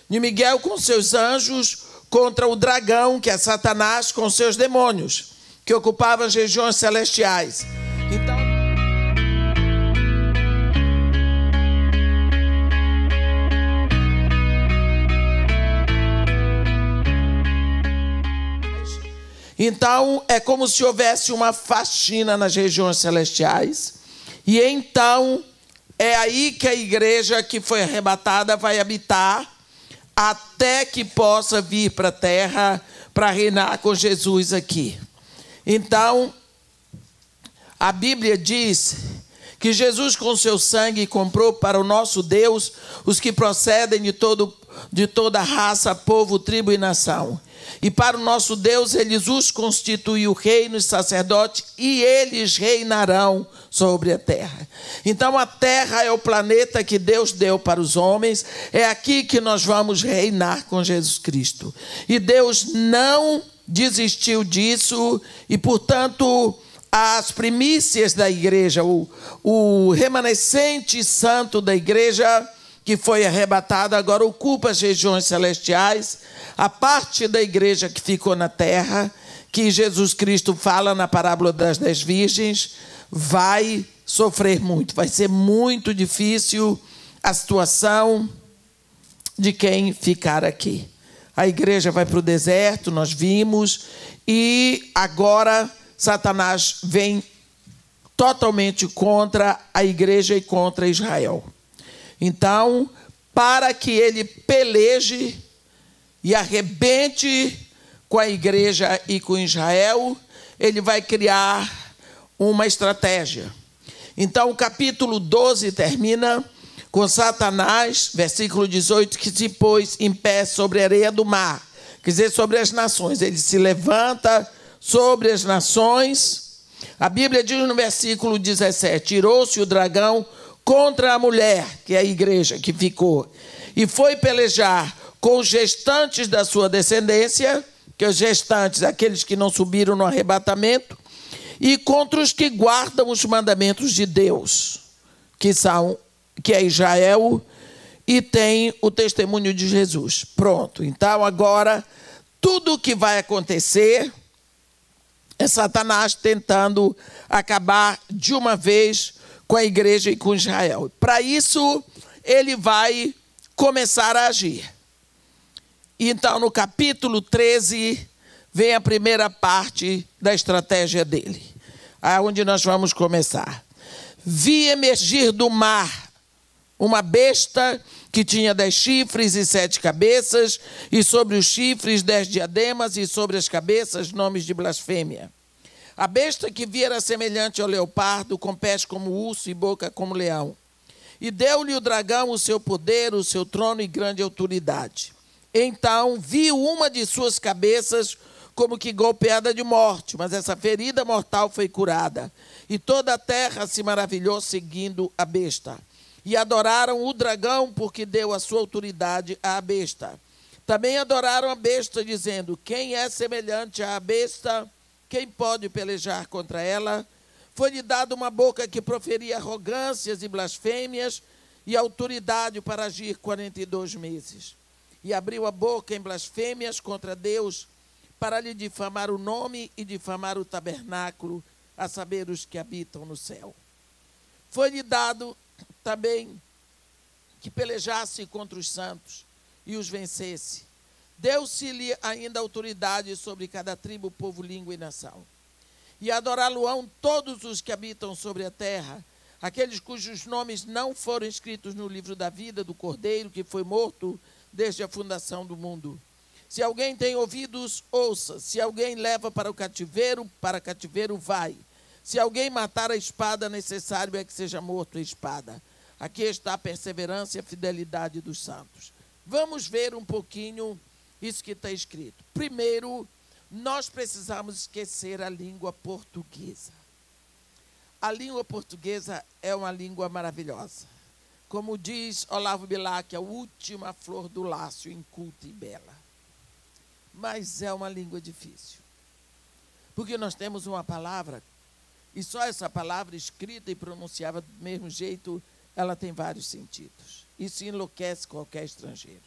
de Miguel com seus anjos contra o dragão, que é Satanás, com seus demônios, que ocupavam as regiões celestiais. Então, é como se houvesse uma faxina nas regiões celestiais. E então, é aí que a igreja que foi arrebatada vai habitar, até que possa vir para a terra para reinar com Jesus aqui. Então, a Bíblia diz que Jesus com seu sangue comprou para o nosso Deus os que procedem de toda raça, povo, tribo e nação. E para o nosso Deus, eles os constituiu reino e sacerdote, e eles reinarão sobre a terra. Então, a terra é o planeta que Deus deu para os homens. É aqui que nós vamos reinar com Jesus Cristo. E Deus não desistiu disso, e, portanto, as primícias da igreja, o remanescente santo da igreja, que foi arrebatado, agora ocupa as regiões celestiais. A parte da igreja que ficou na terra, que Jesus Cristo fala na parábola das 10 virgens, vai sofrer muito. Vai ser muito difícil a situação de quem ficar aqui. A igreja vai para o deserto, nós vimos, e agora Satanás vem totalmente contra a igreja e contra Israel. Então, para que ele peleje e arrebente com a igreja e com Israel, ele vai criar uma estratégia. Então, o capítulo 12 termina com Satanás, versículo 18, que se pôs em pé sobre a areia do mar, quer dizer, sobre as nações. Ele se levanta sobre as nações. A Bíblia diz no versículo 17, tirou-se o dragão contra a mulher, que é a igreja que ficou, e foi pelejar com os gestantes da sua descendência, que os gestantes, aqueles que não subiram no arrebatamento, e contra os que guardam os mandamentos de Deus, que é Israel, e tem o testemunho de Jesus. Pronto. Então, agora, tudo o que vai acontecer é Satanás tentando acabar de uma vez com a igreja e com Israel. Para isso, ele vai começar a agir. Então, no capítulo 13, vem a primeira parte da estratégia dele, aonde nós vamos começar. Vi emergir do mar uma besta que tinha 10 chifres e 7 cabeças, e sobre os chifres 10 diademas, e sobre as cabeças nomes de blasfêmia. A besta que vi era semelhante ao leopardo, com pés como urso e boca como leão. E deu-lhe o dragão o seu poder, o seu trono e grande autoridade. Então vi uma de suas cabeças como que golpeada de morte, mas essa ferida mortal foi curada. E toda a terra se maravilhou seguindo a besta. E adoraram o dragão, porque deu a sua autoridade à besta. Também adoraram a besta, dizendo, quem é semelhante à besta? Quem pode pelejar contra ela? Foi-lhe dada uma boca que proferia arrogâncias e blasfêmias, e autoridade para agir 42 meses. E abriu a boca em blasfêmias contra Deus, para lhe difamar o nome e difamar o tabernáculo, a saber, os que habitam no céu. Foi-lhe dado também que pelejasse contra os santos e os vencesse. Deu-se-lhe ainda autoridade sobre cada tribo, povo, língua e nação. E adorá-lo-ão todos os que habitam sobre a terra, aqueles cujos nomes não foram escritos no livro da vida do Cordeiro, que foi morto desde a fundação do mundo. Se alguém tem ouvidos, ouça. Se alguém leva para cativeiro vai. Se alguém matar a espada, necessário é que seja morto a espada. Aqui está a perseverança e a fidelidade dos santos. Vamos ver um pouquinho isso que está escrito. Primeiro, nós precisamos esquecer a língua portuguesa. A língua portuguesa é uma língua maravilhosa. Como diz Olavo Bilac, a última flor do lácio, inculta e bela. Mas é uma língua difícil. Porque nós temos uma palavra, e só essa palavra escrita e pronunciada do mesmo jeito, ela tem vários sentidos. Isso enlouquece qualquer estrangeiro.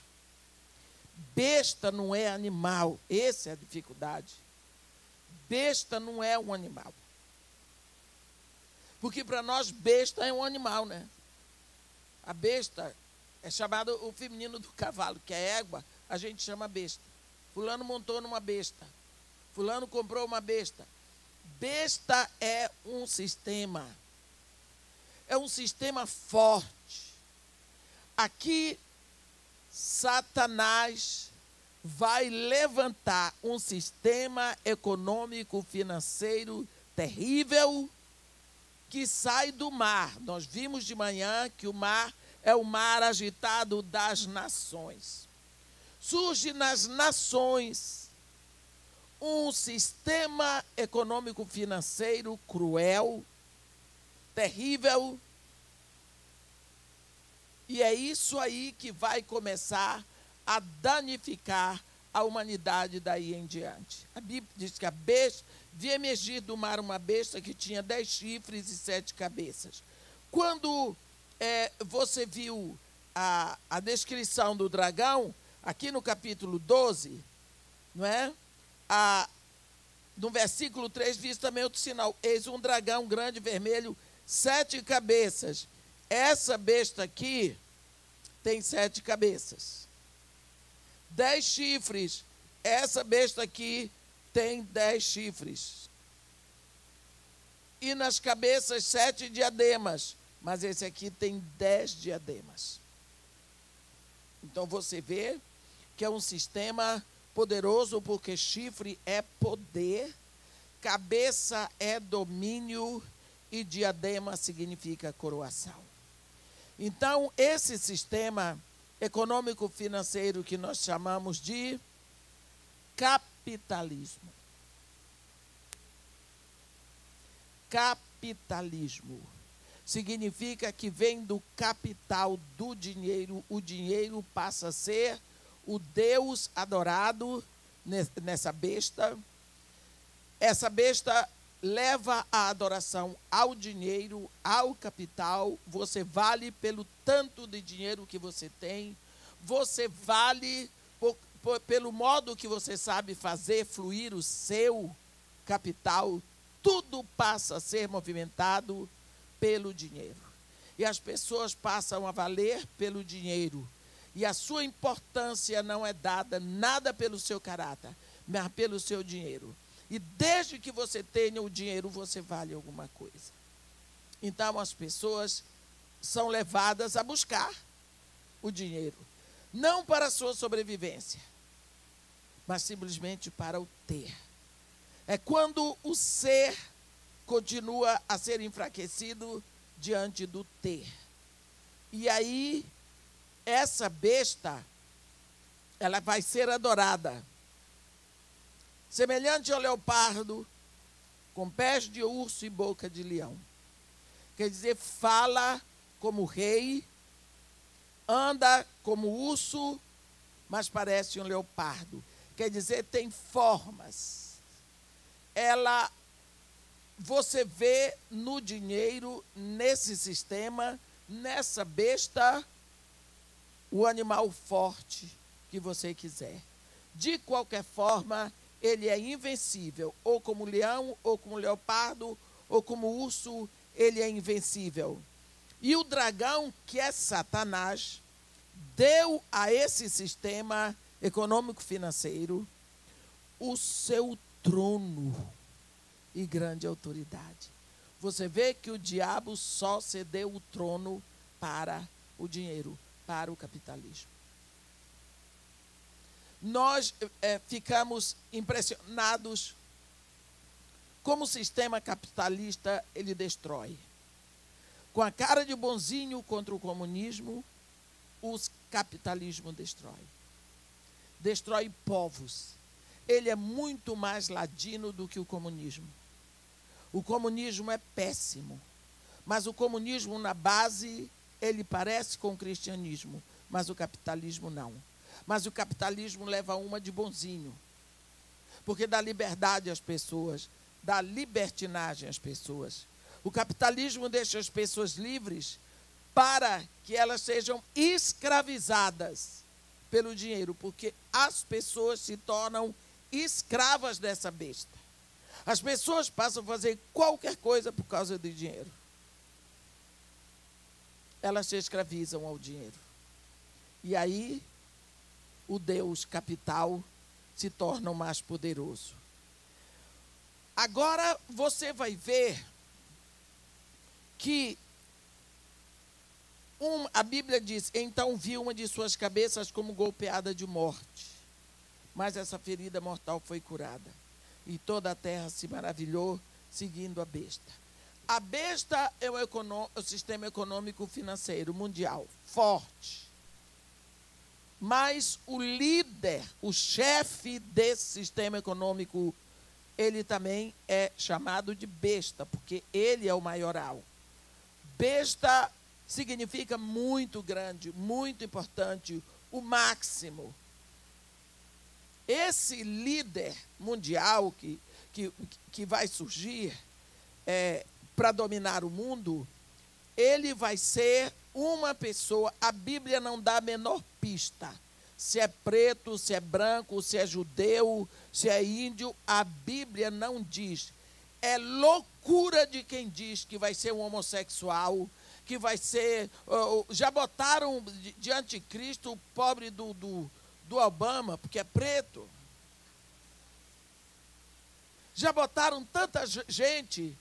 Besta não é animal. Essa é a dificuldade. Besta não é um animal. Porque para nós, besta é um animal, né? A besta é chamado o feminino do cavalo, que é égua, a gente chama besta. Fulano montou numa besta. Fulano comprou uma besta. Besta é um sistema. É um sistema forte. Aqui, Satanás vai levantar um sistema econômico, financeiro terrível que sai do mar. Nós vimos de manhã que o mar é o mar agitado das nações. Surge nas nações um sistema econômico financeiro cruel, terrível, e é isso aí que vai começar a danificar a humanidade daí em diante. A Bíblia diz que a besta, via emergir do mar uma besta que tinha 10 chifres e 7 cabeças. Quando você viu a descrição do dragão, aqui no capítulo 12, não é? No versículo 3, diz também outro sinal. Eis um dragão grande, vermelho, 7 cabeças. Essa besta aqui tem 7 cabeças. 10 chifres. Essa besta aqui tem 10 chifres. E nas cabeças 7 diademas. Mas esse aqui tem 10 diademas. Então você vê que é um sistema poderoso, porque chifre é poder, cabeça é domínio e diadema significa coroação. Então, esse sistema econômico-financeiro que nós chamamos de capitalismo. Capitalismo significa que vem do capital do dinheiro, o dinheiro passa a ser o Deus adorado nessa besta. Essa besta leva a adoração ao dinheiro, ao capital. Você vale pelo tanto de dinheiro que você tem. Você vale pelo modo que você sabe fazer fluir o seu capital. Tudo passa a ser movimentado pelo dinheiro. E as pessoas passam a valer pelo dinheiro. E a sua importância não é dada nada pelo seu caráter, mas pelo seu dinheiro. E desde que você tenha o dinheiro, você vale alguma coisa. Então, as pessoas são levadas a buscar o dinheiro. Não para a sua sobrevivência, mas simplesmente para o ter. É quando o ser continua a ser enfraquecido diante do ter. E aí, essa besta, ela vai ser adorada. Semelhante ao leopardo, com pés de urso e boca de leão. Quer dizer, fala como rei, anda como urso, mas parece um leopardo. Quer dizer, tem formas. Você vê no dinheiro, nesse sistema, nessa besta, o animal forte que você quiser. De qualquer forma, ele é invencível, ou como leão, ou como leopardo, ou como urso, ele é invencível. E o dragão, que é Satanás, deu a esse sistema econômico-financeiro o seu trono e grande autoridade. Você vê que o diabo só cedeu o trono para o dinheiro, para o capitalismo. Nós ficamos impressionados como o sistema capitalista ele destrói. Com a cara de bonzinho contra o comunismo, o capitalismo destrói. Destrói povos. Ele é muito mais ladino do que o comunismo. O comunismo é péssimo, mas o comunismo na base, ele parece com o cristianismo, mas o capitalismo não. Mas o capitalismo leva uma de bonzinho, porque dá liberdade às pessoas, dá libertinagem às pessoas. O capitalismo deixa as pessoas livres para que elas sejam escravizadas pelo dinheiro, porque as pessoas se tornam escravas dessa besta. As pessoas passam a fazer qualquer coisa por causa do dinheiro. Elas se escravizam ao dinheiro. E aí, o Deus capital se torna o mais poderoso. Agora, você vai ver que a Bíblia diz, então viu uma de suas cabeças como golpeada de morte. Mas essa ferida mortal foi curada. E toda a terra se maravilhou, seguindo a besta. A besta é o sistema econômico financeiro mundial, forte. Mas o líder, o chefe desse sistema econômico, ele também é chamado de besta, porque ele é o maioral. Besta significa muito grande, muito importante, o máximo. Esse líder mundial que vai surgir para dominar o mundo, ele vai ser uma pessoa, a Bíblia não dá a menor pista. Se é preto, se é branco, se é judeu, se é índio, a Bíblia não diz. É loucura de quem diz que vai ser um homossexual, que vai ser... já botaram de anticristo o pobre do Obama, porque é preto. Já botaram tanta gente,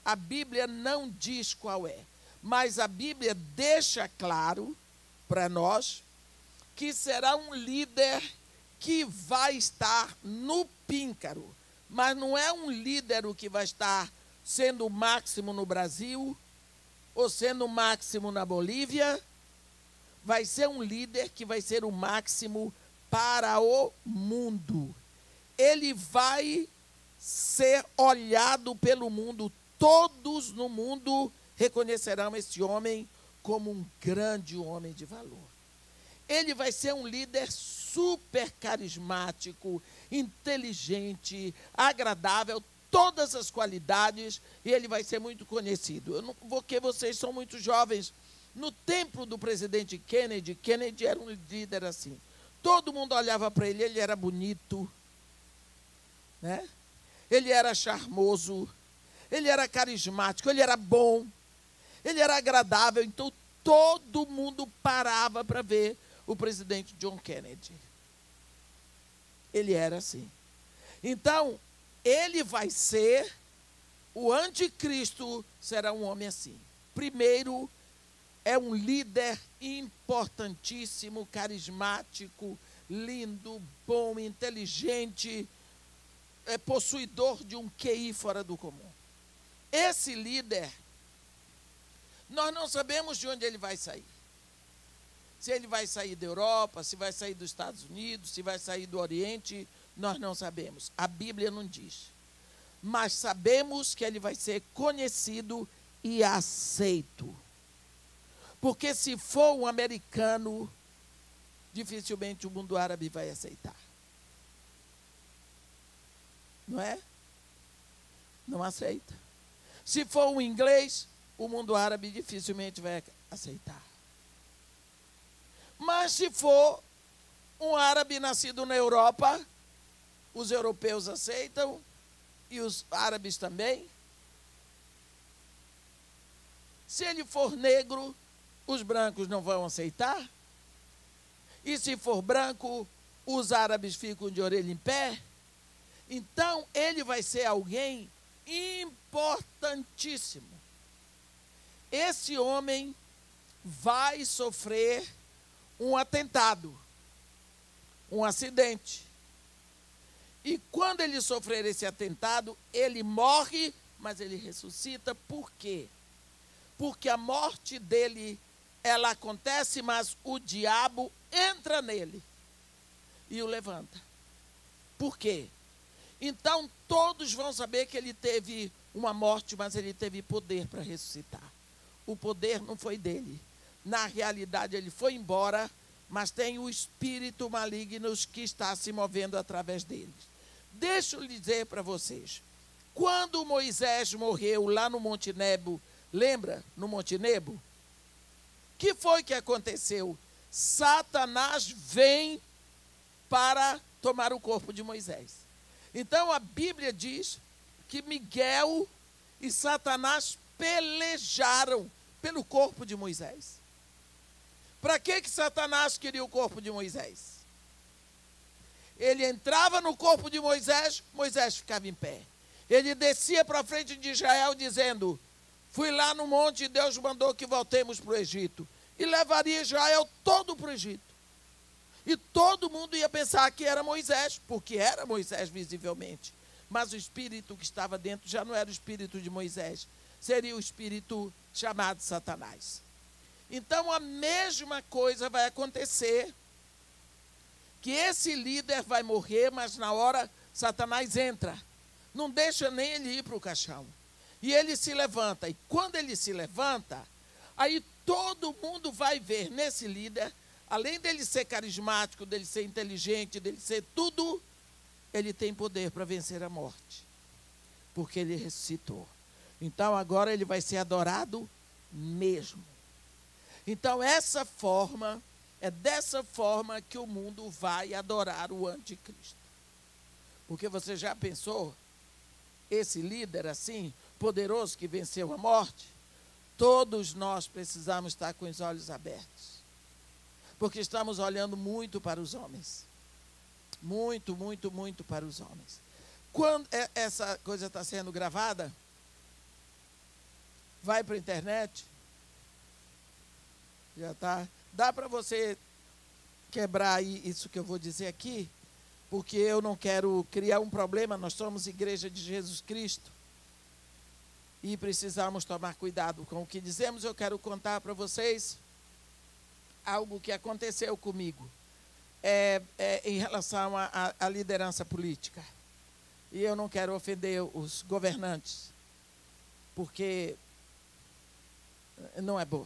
a Bíblia não diz qual é. Mas a Bíblia deixa claro para nós que será um líder que vai estar no píncaro. Mas não é um líder que vai estar sendo o máximo no Brasil ou sendo o máximo na Bolívia. Vai ser um líder que vai ser o máximo para o mundo. Ele vai ser olhado pelo mundo. Todos no mundo reconhecerão esse homem como um grande homem de valor. Ele vai ser um líder super carismático, inteligente, agradável, todas as qualidades, e ele vai ser muito conhecido. Porque vocês são muito jovens. No tempo do presidente Kennedy, Kennedy era um líder assim. Todo mundo olhava para ele, ele era bonito, né? Ele era charmoso, ele era carismático, ele era bom, ele era agradável, então todo mundo parava para ver o presidente John Kennedy. Ele era assim. Então, ele vai ser, o anticristo será um homem assim. Primeiro, é um líder importantíssimo, carismático, lindo, bom, inteligente, possuidor de um QI fora do comum. Esse líder, nós não sabemos de onde ele vai sair. Se ele vai sair da Europa, se vai sair dos Estados Unidos, se vai sair do Oriente, nós não sabemos. A Bíblia não diz. Mas sabemos que ele vai ser conhecido e aceito. Porque se for um americano, dificilmente o mundo árabe vai aceitar. Não é? Não aceita. Se for um inglês, o mundo árabe dificilmente vai aceitar. Mas se for um árabe nascido na Europa, os europeus aceitam e os árabes também. Se ele for negro, os brancos não vão aceitar. E se for branco, os árabes ficam de orelha em pé. Então, ele vai ser alguém importantíssimo. Esse homem vai sofrer um atentado, um acidente. E quando ele sofrer esse atentado, ele morre, mas ele ressuscita. Por quê? Porque a morte dele, ela acontece, mas o diabo entra nele e o levanta. Por quê? Então, todos vão saber que ele teve uma morte, mas ele teve poder para ressuscitar. O poder não foi dele. Na realidade, ele foi embora, mas tem o espírito maligno que está se movendo através dele. Deixa eu dizer para vocês. Quando Moisés morreu lá no Monte Nebo, lembra? No Monte Nebo? O que foi que aconteceu? Satanás vem para tomar o corpo de Moisés. Então a Bíblia diz que Miguel e Satanás pelejaram pelo corpo de Moisés. Para que Satanás queria o corpo de Moisés? Ele entrava no corpo de Moisés, Moisés ficava em pé. Ele descia para a frente de Israel dizendo: fui lá no monte e Deus mandou que voltemos para o Egito. E levaria Israel todo para o Egito. E todo mundo ia pensar que era Moisés, porque era Moisés visivelmente. Mas o espírito que estava dentro já não era o espírito de Moisés, seria o espírito chamado Satanás. Então a mesma coisa vai acontecer, que esse líder vai morrer, mas na hora Satanás entra, não deixa nem ele ir para o caixão. E ele se levanta, e quando ele se levanta, aí todo mundo vai ver nesse líder, além dele ser carismático, dele ser inteligente, dele ser tudo, ele tem poder para vencer a morte, porque ele ressuscitou. Então agora ele vai ser adorado mesmo. Então essa forma, é dessa forma que o mundo vai adorar o anticristo. Porque você já pensou, esse líder assim, poderoso que venceu a morte? Todos nós precisamos estar com os olhos abertos. Porque estamos olhando muito para os homens. Muito, muito, muito para os homens. Quando essa coisa está sendo gravada, vai para a internet, já está. Dá para você quebrar aí isso que eu vou dizer aqui, porque eu não quero criar um problema. Nós somos igreja de Jesus Cristo e precisamos tomar cuidado com o que dizemos. Eu quero contar para vocês algo que aconteceu comigo em relação à liderança política. E eu não quero ofender os governantes, porque não é bom.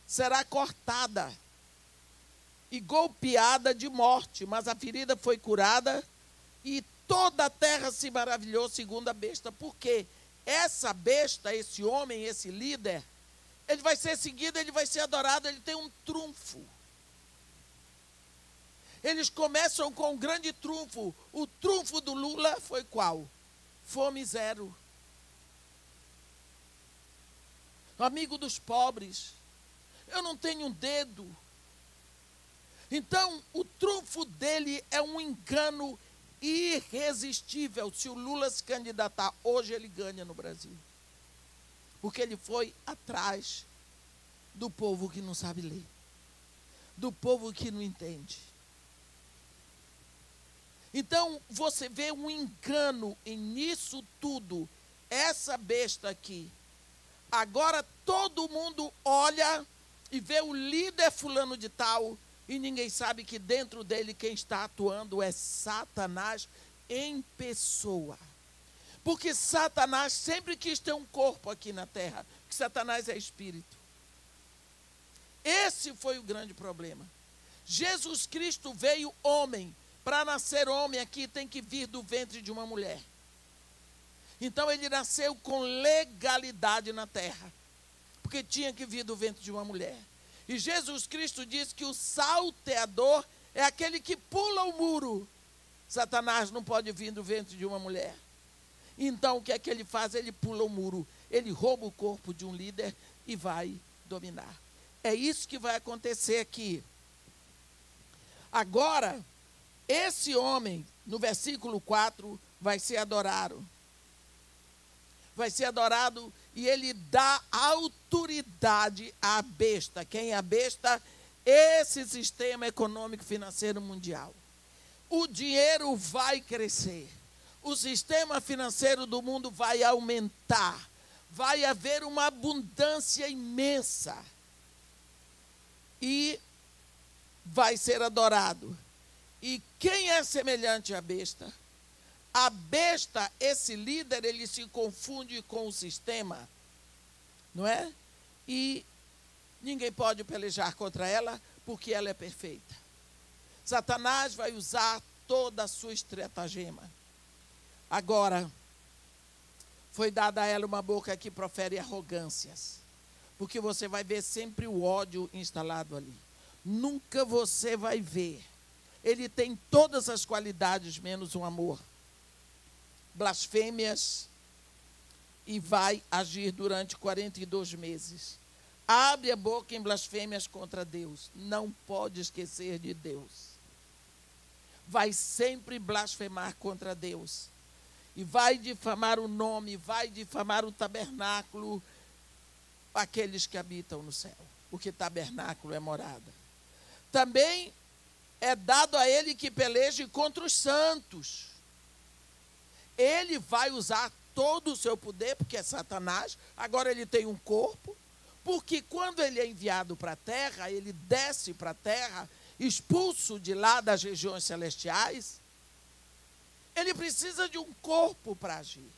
será cortada e golpeada de morte, mas a ferida foi curada e toda a terra se maravilhou segundo a besta. Por quê? Essa besta, esse homem, esse líder, ele vai ser seguido, ele vai ser adorado, ele tem um trunfo. Eles começam com um grande trunfo. O trunfo do Lula foi qual? Fome zero. Amigo dos pobres. Eu não tenho um dedo. Então, o trunfo dele é um engano irresistível. Se o Lula se candidatar hoje, ele ganha no Brasil. Porque ele foi atrás do povo que não sabe ler. Do povo que não entende. Então, você vê um engano nisso tudo. Essa besta aqui. Agora, todo mundo olha e vê o líder fulano de tal, e ninguém sabe que dentro dele quem está atuando é Satanás em pessoa. Porque Satanás sempre quis ter um corpo aqui na terra, porque Satanás é espírito. Esse foi o grande problema. Jesus Cristo veio homem. Para nascer homem aqui tem que vir do ventre de uma mulher. Então ele nasceu com legalidade na terra, porque tinha que vir do ventre de uma mulher. E Jesus Cristo diz que o salteador é aquele que pula o muro. Satanás não pode vir do ventre de uma mulher. Então o que é que ele faz? Ele pula o muro, ele rouba o corpo de um líder e vai dominar. É isso que vai acontecer aqui. Agora, esse homem, no versículo 4, vai ser adorado. Vai ser adorado e ele dá autoridade à besta. Quem é a besta? Esse sistema econômico financeiro mundial. O dinheiro vai crescer. O sistema financeiro do mundo vai aumentar. Vai haver uma abundância imensa. E vai ser adorado. E quem é semelhante à besta? A besta, esse líder, ele se confunde com o sistema, não é? E ninguém pode pelejar contra ela, porque ela é perfeita. Satanás vai usar toda a sua estratagema. Agora, foi dada a ela uma boca que profere arrogâncias, porque você vai ver sempre o ódio instalado ali. Nunca você vai ver. Ele tem todas as qualidades, menos o amor. Blasfêmias, e vai agir durante 42 meses. Abre a boca em blasfêmias contra Deus. Não pode esquecer de Deus. Vai sempre blasfemar contra Deus. E vai difamar o nome, vai difamar o tabernáculo, aqueles que habitam no céu. Porque tabernáculo é morada. Também é dado a ele que peleje contra os santos. Ele vai usar todo o seu poder, porque é Satanás. Agora ele tem um corpo, porque quando ele é enviado para a terra, ele desce para a terra, expulso de lá das regiões celestiais, ele precisa de um corpo para agir.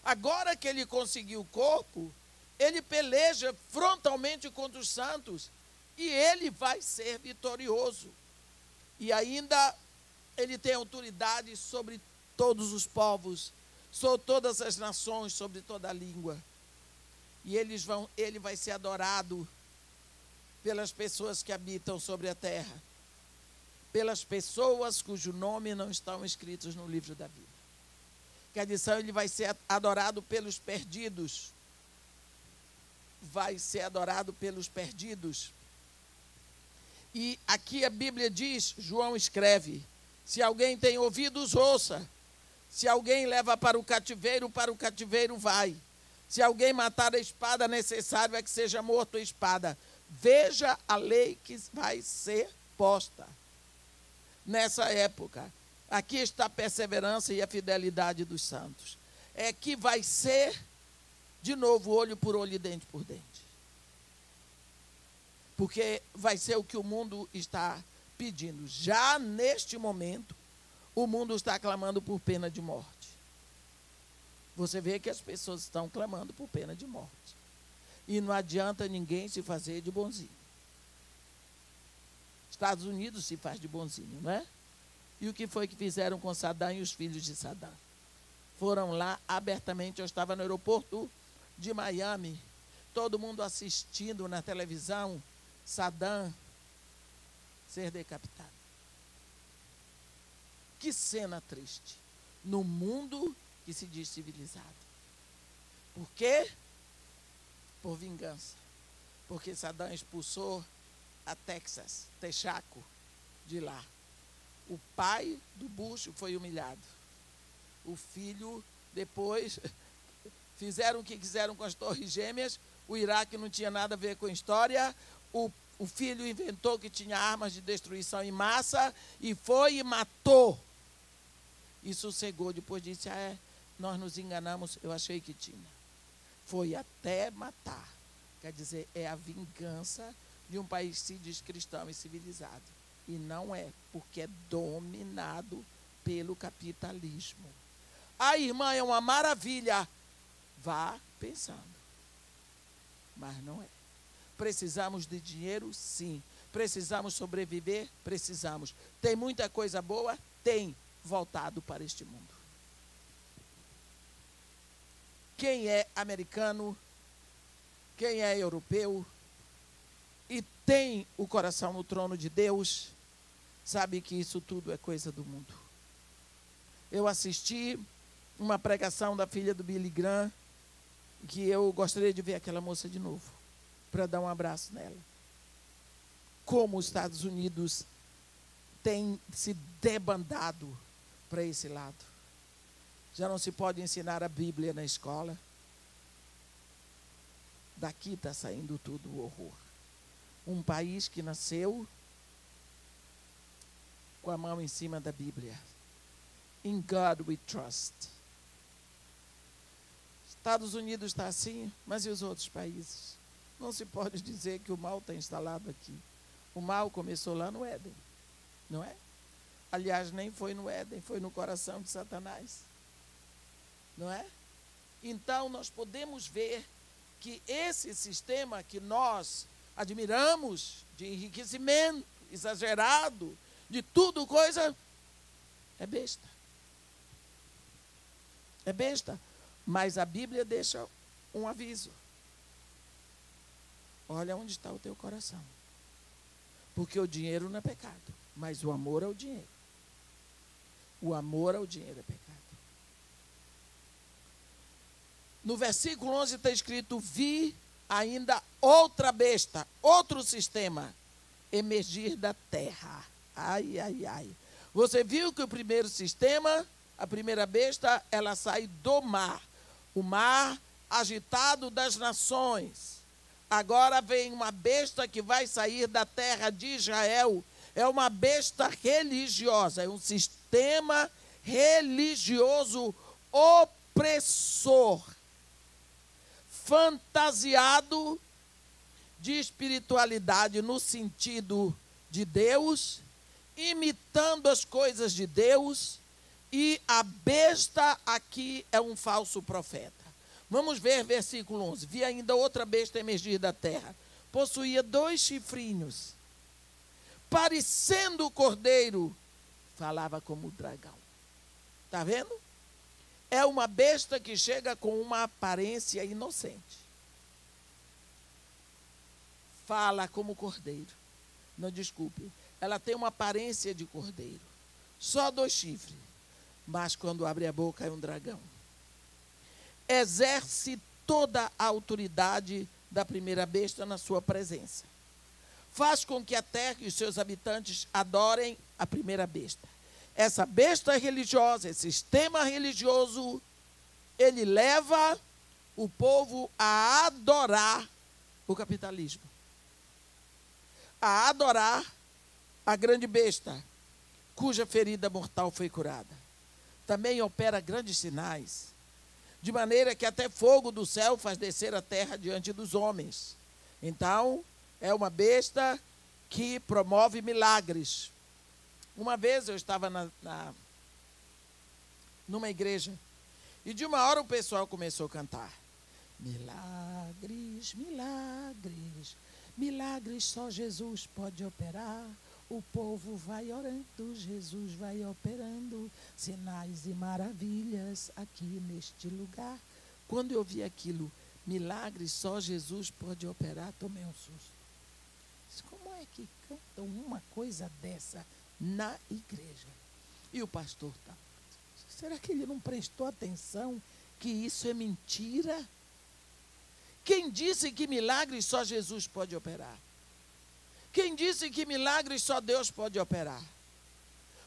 Agora que ele conseguiu o corpo, ele peleja frontalmente contra os santos, e ele vai ser vitorioso. E ainda ele tem autoridade sobre todos os povos, sobre todas as nações, sobre toda a língua. E ele vai ser adorado pelas pessoas que habitam sobre a terra, pelas pessoas cujo nome não estão escritos no livro da vida. Quer dizer, ele vai ser adorado pelos perdidos. Vai ser adorado pelos perdidos. E aqui a Bíblia diz, João escreve, se alguém tem ouvidos, ouça. Se alguém leva para o cativeiro vai. Se alguém matar a espada, necessário é que seja morto a espada. Veja a lei que vai ser posta nessa época. Aqui está a perseverança e a fidelidade dos santos. É que vai ser, de novo, olho por olho e dente por dente. Porque vai ser o que o mundo está pedindo. Já neste momento, o mundo está clamando por pena de morte. Você vê que as pessoas estão clamando por pena de morte. E não adianta ninguém se fazer de bonzinho. Estados Unidos se faz de bonzinho, não é? E o que foi que fizeram com Saddam e os filhos de Saddam? Foram lá abertamente. Eu estava no aeroporto de Miami, todo mundo assistindo na televisão, Saddam ser decapitado. Que cena triste. No mundo que se diz civilizado. Por quê? Por vingança. Porque Saddam expulsou a Texaco, de lá. O pai do Bush foi humilhado. O filho, depois, fizeram o que quiseram com as Torres Gêmeas. O Iraque não tinha nada a ver com a história. O filho inventou que tinha armas de destruição em massa e foi e matou. E sossegou. Depois disse, nós nos enganamos, eu achei que tinha. Foi até matar. Quer dizer, é a vingança de um país que se diz cristão e civilizado. E não é, porque é dominado pelo capitalismo. A irmã é uma maravilha. Vá pensando. Mas não é. Precisamos de dinheiro? Sim. Precisamos sobreviver? Precisamos. Tem muita coisa boa? Tem, voltado para este mundo. Quem é americano, quem é europeu e tem o coração no trono de Deus, sabe que isso tudo é coisa do mundo. Eu assisti uma pregação da filha do Billy Graham, que eu gostaria de ver aquela moça de novo, para dar um abraço nela. Como os Estados Unidos têm se debandado para esse lado. Já não se pode ensinar a Bíblia na escola. Daqui está saindo tudo o horror. Um país que nasceu com a mão em cima da Bíblia. In God we trust. Estados Unidos está assim, mas e os outros países? Não se pode dizer que o mal está instalado aqui. O mal começou lá no Éden, não é? Aliás, nem foi no Éden, foi no coração de Satanás. Não é? Então, nós podemos ver que esse sistema que nós admiramos, de enriquecimento exagerado, de tudo coisa, é besta. É besta. Mas a Bíblia deixa um aviso. Olha onde está o teu coração. Porque o dinheiro não é pecado, mas o amor ao dinheiro. O amor ao dinheiro é pecado. No versículo 11 está escrito, vi ainda outra besta, outro sistema, emergir da terra. Ai, ai, ai. Você viu que o primeiro sistema, a primeira besta, ela sai do mar. O mar agitado das nações. Agora vem uma besta que vai sair da terra de Israel. É uma besta religiosa, é um sistema religioso opressor, fantasiado de espiritualidade no sentido de Deus, imitando as coisas de Deus, e a besta aqui é um falso profeta. Vamos ver versículo 11. Vi ainda outra besta emergir da terra. Possuía 2 chifrinhos. Parecendo o cordeiro, falava como o dragão. Está vendo? É uma besta que chega com uma aparência inocente. Fala como cordeiro. Não, desculpe. Ela tem uma aparência de cordeiro. Só 2 chifres. Mas quando abre a boca é um dragão. Exerce toda a autoridade da primeira besta na sua presença. Faz com que a terra e os seus habitantes adorem a primeira besta. Essa besta religiosa, esse sistema religioso, ele leva o povo a adorar o capitalismo. A adorar a grande besta, cuja ferida mortal foi curada. Também opera grandes sinais, de maneira que até fogo do céu faz descer a terra diante dos homens. Então, é uma besta que promove milagres. Uma vez eu estava numa igreja, e de uma hora o pessoal começou a cantar. Milagres milagres, milagres, milagres só Jesus pode operar. O povo vai orando, Jesus vai operando, sinais e maravilhas aqui neste lugar. Quando eu vi aquilo, milagres só Jesus pode operar, tomei um susto. Como é que cantam uma coisa dessa na igreja? E o pastor está. Será que ele não prestou atenção que isso é mentira? Quem disse que milagres só Jesus pode operar? Quem disse que milagres só Deus pode operar?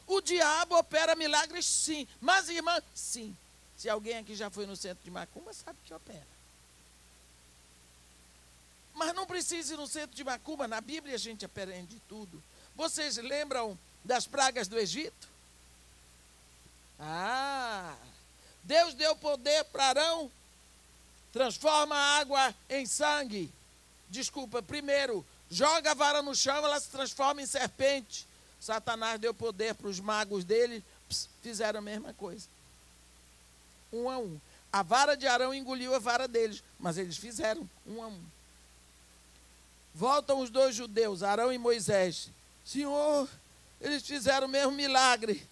O diabo opera milagres, sim. Mas, irmã, sim. Se alguém aqui já foi no centro de Macumba, sabe que opera. Mas não precisa ir no centro de Macumba. Na Bíblia a gente aprende tudo. Vocês lembram das pragas do Egito? Deus deu poder para Arão, transforma a água em sangue. Desculpa, primeiro, joga a vara no chão, ela se transforma em serpente. Satanás deu poder para os magos dele, fizeram a mesma coisa. Um a um. A vara de Arão engoliu a vara deles, mas eles fizeram um a um. Voltam os dois judeus, Arão e Moisés. Senhor, eles fizeram o mesmo milagre.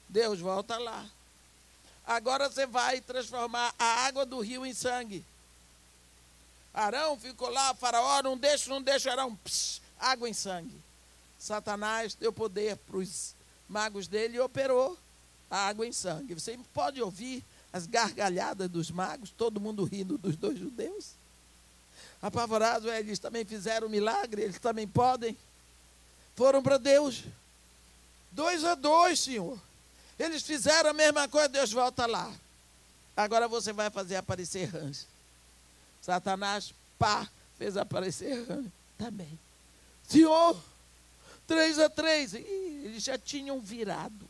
Deus, volta lá. Agora você vai transformar a água do rio em sangue. Arão ficou lá, Faraó, não deixa, Arão, água em sangue. Satanás deu poder para os magos dele e operou a água em sangue. Você pode ouvir as gargalhadas dos magos, todo mundo rindo dos dois judeus. Apavorados, eles também fizeram um milagre, eles também podem. Foram para Deus. 2-2, Senhor. Eles fizeram a mesma coisa, Deus volta lá. Agora você vai fazer aparecer rãs. Satanás, fez aparecer rãs também. Senhor, 3-3. Eles já tinham virado.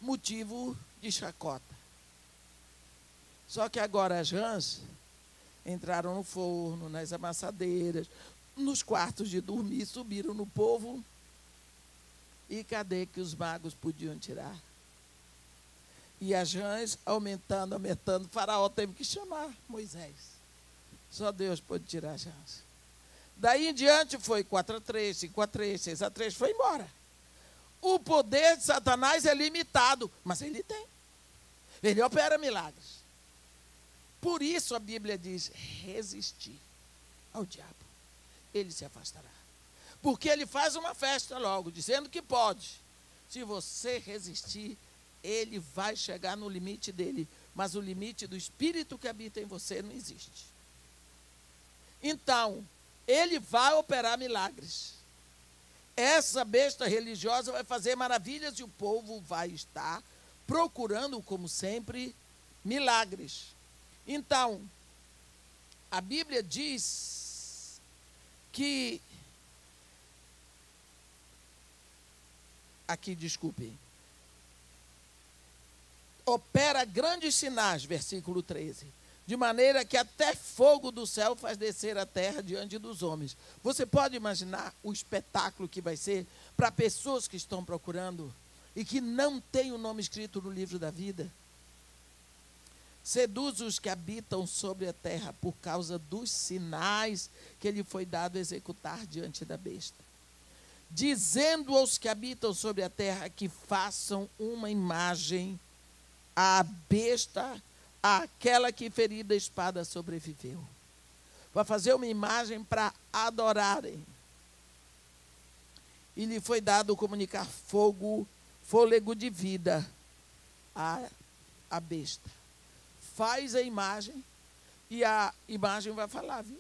Motivo de chacota. Só que agora as rãs entraram no forno, nas amassadeiras, nos quartos de dormir, subiram no povo. E cadê que os magos podiam tirar? E as rãs aumentando. Faraó teve que chamar Moisés. Só Deus pôde tirar as rãs. Daí em diante foi 4-3, 5-3, 6-3, foi embora. O poder de Satanás é limitado, mas ele tem. Ele opera milagres. Por isso a Bíblia diz, resistir ao diabo. Ele se afastará. Porque ele faz uma festa logo, dizendo que pode. Se você resistir, ele vai chegar no limite dele. Mas o limite do espírito que habita em você não existe. Então, ele vai operar milagres. Essa besta religiosa vai fazer maravilhas e o povo vai estar procurando, como sempre, milagres. Então, a Bíblia diz que... Aqui, desculpem. Opera grandes sinais, versículo 13. De maneira que até fogo do céu faz descer a terra diante dos homens. Você pode imaginar o espetáculo que vai ser para pessoas que estão procurando e que não têm o nome escrito no livro da vida? Seduz os que habitam sobre a terra por causa dos sinais que lhe foi dado executar diante da besta. Dizendo aos que habitam sobre a terra que façam uma imagem à besta, àquela que ferida a espada sobreviveu. Vai fazer uma imagem para adorarem. E lhe foi dado comunicar fôlego de vida à besta. Faz a imagem e a imagem vai falar, viu?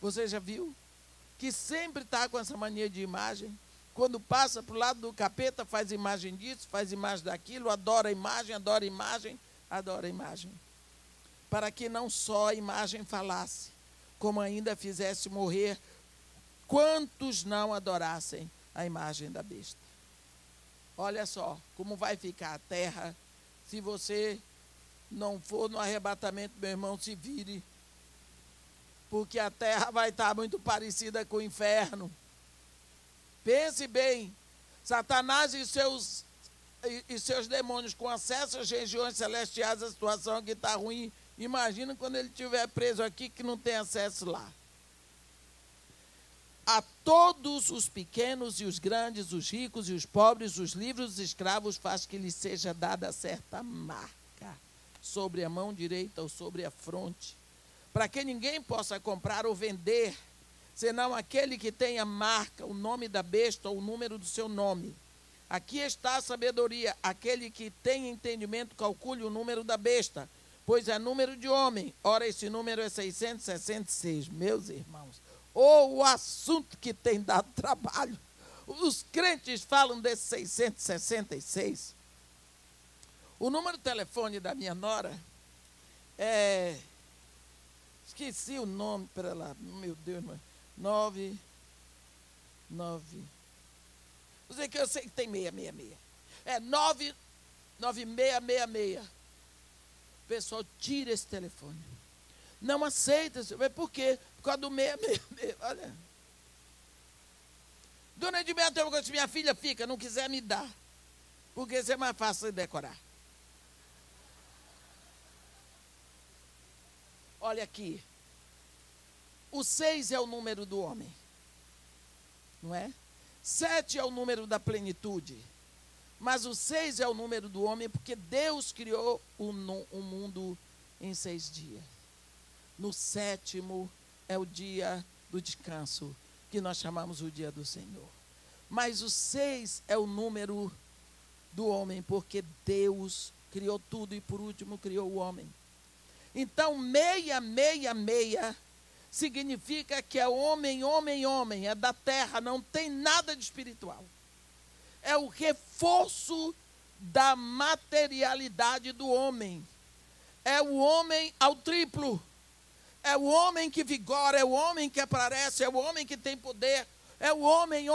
Você já viu? Que sempre está com essa mania de imagem. Quando passa para o lado do capeta, faz imagem disso, faz imagem daquilo, adora a imagem, adora a imagem, adora a imagem. Para que não só a imagem falasse, como ainda fizesse morrer quantos não adorassem a imagem da besta. Olha só como vai ficar a terra se você não for no arrebatamento, meu irmão, se vire. Porque a terra vai estar muito parecida com o inferno. Pense bem, Satanás e seus demônios com acesso às regiões celestiais, a situação aqui está ruim Imagina quando ele estiver preso aqui que não tem acesso lá. A todos os pequenos e os grandes, os ricos e os pobres, os livres e os escravos, faz que lhes seja dada certa marca sobre a mão direita ou sobre a fronte, para que ninguém possa comprar ou vender, senão aquele que tem a marca, o nome da besta ou o número do seu nome. Aqui está a sabedoria. Aquele que tem entendimento, calcule o número da besta, pois é número de homem. Ora, esse número é 666. Meus irmãos, ou o assunto que tem dado trabalho. Os crentes falam desse 666. O número de telefone da minha nora é... Esqueci o nome para lá. Meu Deus, mas 9. Eu sei que tem 666. É 99666. Pessoal, tira esse telefone. Não aceita. Por quê? Por causa do 666. Olha. Dona Edmilson, tem uma coisa que minha filha fica, não quiser me dar. Porque isso é mais fácil de decorar. Olha aqui. O 6 é o número do homem. Não é? 7 é o número da plenitude. Mas o 6 é o número do homem porque Deus criou o mundo em 6 dias. No 7º é o dia do descanso, que nós chamamos o dia do Senhor. Mas o 6 é o número do homem, porque Deus criou tudo e por último criou o homem. Então 666 significa que é homem, é da terra, não tem nada de espiritual. É o reforço da materialidade do homem. É o homem ao triplo. É o homem que vigora, é o homem que aparece, é o homem que tem poder. É o homem,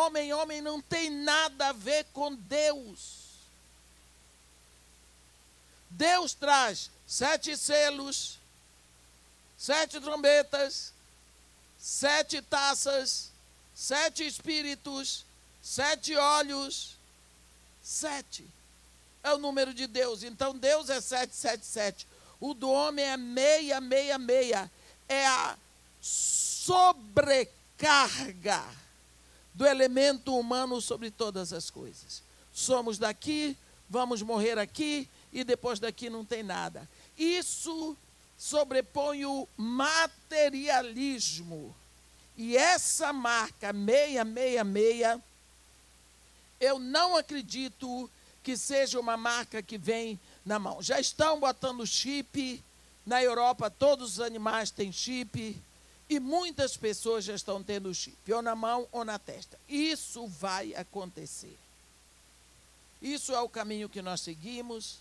não tem nada a ver com Deus. Deus traz 7 selos, 7 trombetas, 7 taças, 7 espíritos, 7 olhos, 7. É o número de Deus. Então Deus é 777. O do homem é 666. É a sobrecarga do elemento humano sobre todas as coisas. Somos daqui, vamos morrer aqui e depois daqui não tem nada. Isso sobrepõe o materialismo. E essa marca 666, eu não acredito que seja uma marca que vem na mão. Já estão botando chip. Na Europa, todos os animais têm chip. E muitas pessoas já estão tendo chip, ou na mão ou na testa. Isso vai acontecer. Isso é o caminho que nós seguimos.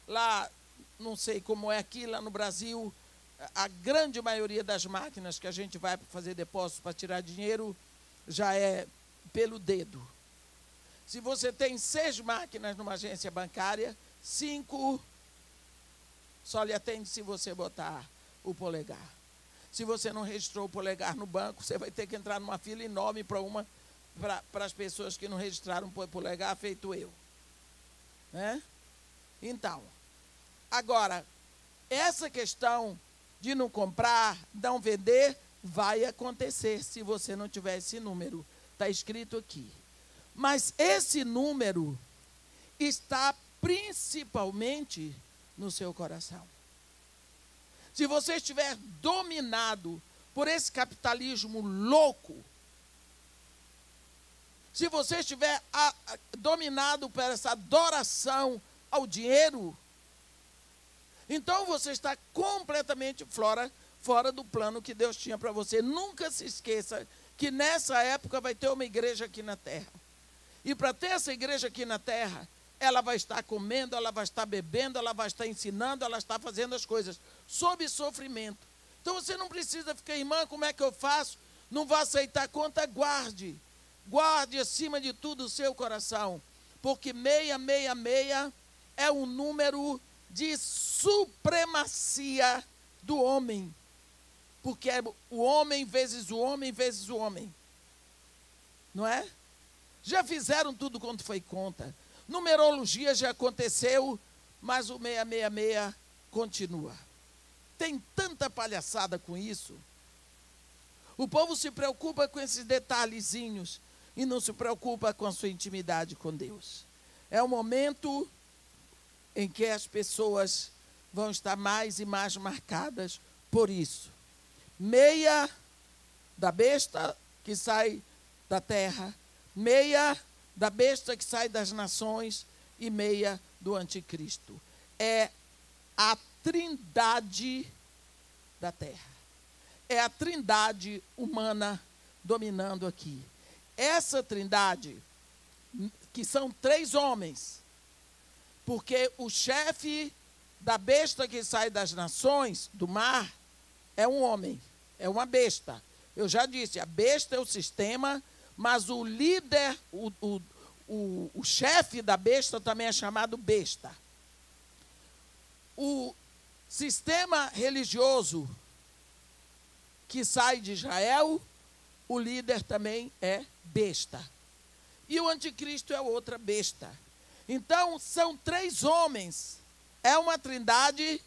Lá, não sei como é aqui, lá no Brasil, a grande maioria das máquinas que a gente vai fazer depósitos para tirar dinheiro já é pelo dedo. Se você tem 6 máquinas numa agência bancária, 5 só lhe atende se você botar o polegar. Se você não registrou o polegar no banco, você vai ter que entrar numa fila enorme para as pessoas que não registraram o polegar, feito eu. Né? Então, agora, essa questão de não comprar, não vender, vai acontecer se você não tiver esse número. Está escrito aqui. Mas esse número está principalmente no seu coração. Se você estiver dominado por esse capitalismo louco, se você estiver dominado por essa adoração ao dinheiro, então você está completamente fora do plano que Deus tinha para você. Nunca se esqueça que nessa época vai ter uma igreja aqui na terra. E para ter essa igreja aqui na terra, ela vai estar comendo, ela vai estar bebendo, ela vai estar ensinando, ela está fazendo as coisas sob sofrimento. Então você não precisa ficar, irmã, como é que eu faço? Não vai aceitar conta, guarde. Guarde acima de tudo o seu coração. Porque 666 é um número de supremacia do homem. Porque é o homem vezes o homem vezes o homem. Não é? Já fizeram tudo quanto foi conta. Numerologia já aconteceu, mas o 666 continua. tem tanta palhaçada com isso. O povo se preocupa com esses detalhezinhos e não se preocupa com a sua intimidade com Deus. É o momento em que as pessoas vão estar mais e mais marcadas por isso. Meia da besta que sai da terra, meia da besta que sai das nações e meia do anticristo. É a trindade da terra. É a trindade humana dominando aqui. Essa trindade, que são 3 homens, porque o chefe da besta que sai das nações, do mar, é um homem, é uma besta. Eu já disse, a besta é o sistema, mas o líder, o chefe da besta também é chamado besta. O sistema religioso que sai de Israel, o líder também é besta. E o anticristo é outra besta. Então, são 3 homens. É uma trindade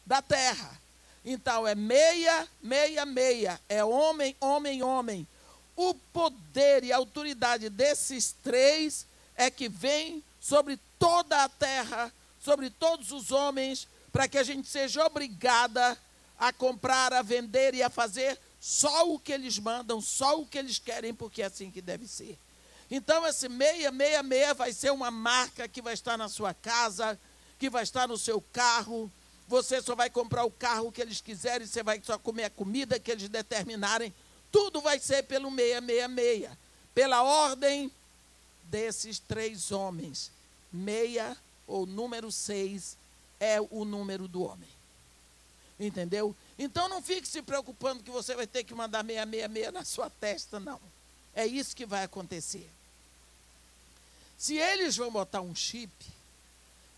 da terra. Então, é meia, meia, meia. É homem, homem, homem. O poder e a autoridade desses 3 é que vem sobre toda a terra, sobre todos os homens, para que a gente seja obrigada a comprar, a vender e a fazer só o que eles mandam, só o que eles querem, porque é assim que deve ser. Então, esse 666 vai ser uma marca que vai estar na sua casa, que vai estar no seu carro. Você só vai comprar o carro que eles quiserem, você vai só comer a comida que eles determinarem. Tudo vai ser pelo 666, pela ordem desses 3 homens. 6, ou número 6, é o número do homem. Entendeu? Então não fique se preocupando que você vai ter que mandar 666 na sua testa, não. É isso que vai acontecer. Se eles vão botar um chip,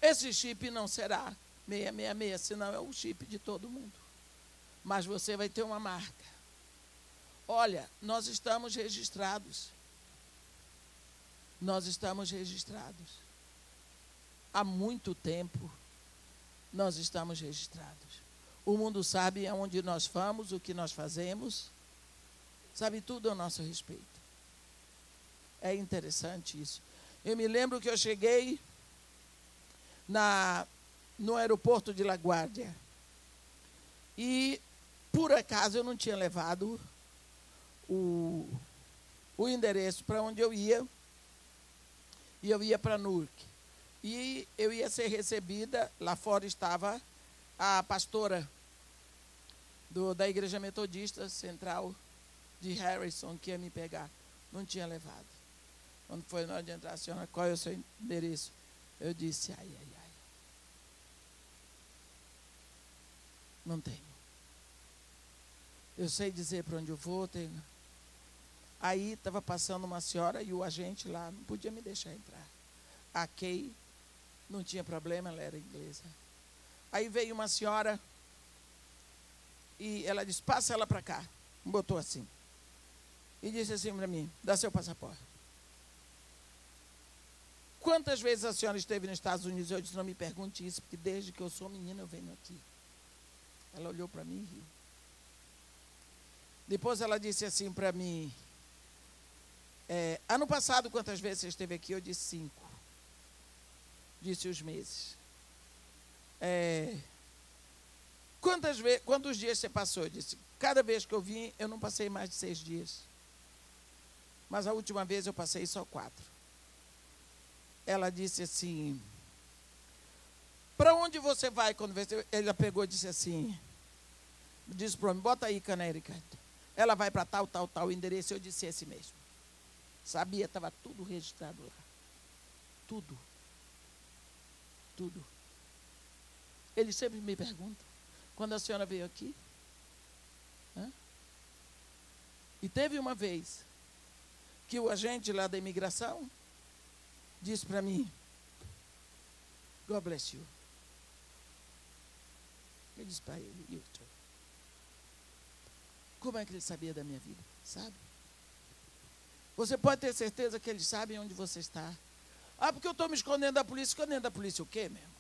esse chip não será 666, senão é o chip de todo mundo. Mas você vai ter uma marca. Olha, nós estamos registrados. Nós estamos registrados. Há muito tempo nós estamos registrados. O mundo sabe aonde nós vamos, o que nós fazemos, sabe tudo a nosso respeito. É interessante isso. Eu me lembro que eu cheguei no aeroporto de LaGuardia e, por acaso, eu não tinha levado o endereço para onde eu ia, e eu ia para Newark. E eu ia ser recebida, lá fora estava a pastora da Igreja Metodista Central de Harrison, que ia me pegar. Não tinha levado. Quando foi na hora de entrar, a senhora, qual é o seu endereço? Eu disse, ai, ai, ai. Não tenho. Eu sei dizer para onde eu vou, tenho. Aí estava passando uma senhora e o agente lá não podia me deixar entrar. A Kay não tinha problema, ela era inglesa. Aí veio uma senhora e ela disse, passa ela para cá. Botou assim. E disse assim para mim, dá seu passaporte. Quantas vezes a senhora esteve nos Estados Unidos? Eu disse, não me pergunte isso, porque desde que eu sou menina eu venho aqui. Ela olhou para mim e riu. Depois ela disse assim para mim, ano passado, quantas vezes você esteve aqui? Eu disse 5. Disse os meses. Quantos dias você passou? Eu disse, cada vez que eu vim, eu não passei mais de 6 dias. Mas a última vez eu passei só 4. Ela disse assim, para onde você vai quando você... Ela pegou e disse assim, disse para mim, bota aí, Connecticut. Ela vai para tal endereço. Eu disse esse mesmo. Sabia, estava tudo registrado lá. Tudo. Tudo. Eles sempre me perguntam, quando a senhora veio aqui? E teve uma vez que o agente lá da imigração disse para mim, God bless you. Eu disse para ele, you too. Como é que ele sabia da minha vida? Sabe? Você pode ter certeza que eles sabem onde você está. Ah, porque eu estou me escondendo da polícia. Escondendo da polícia o quê, meu irmão?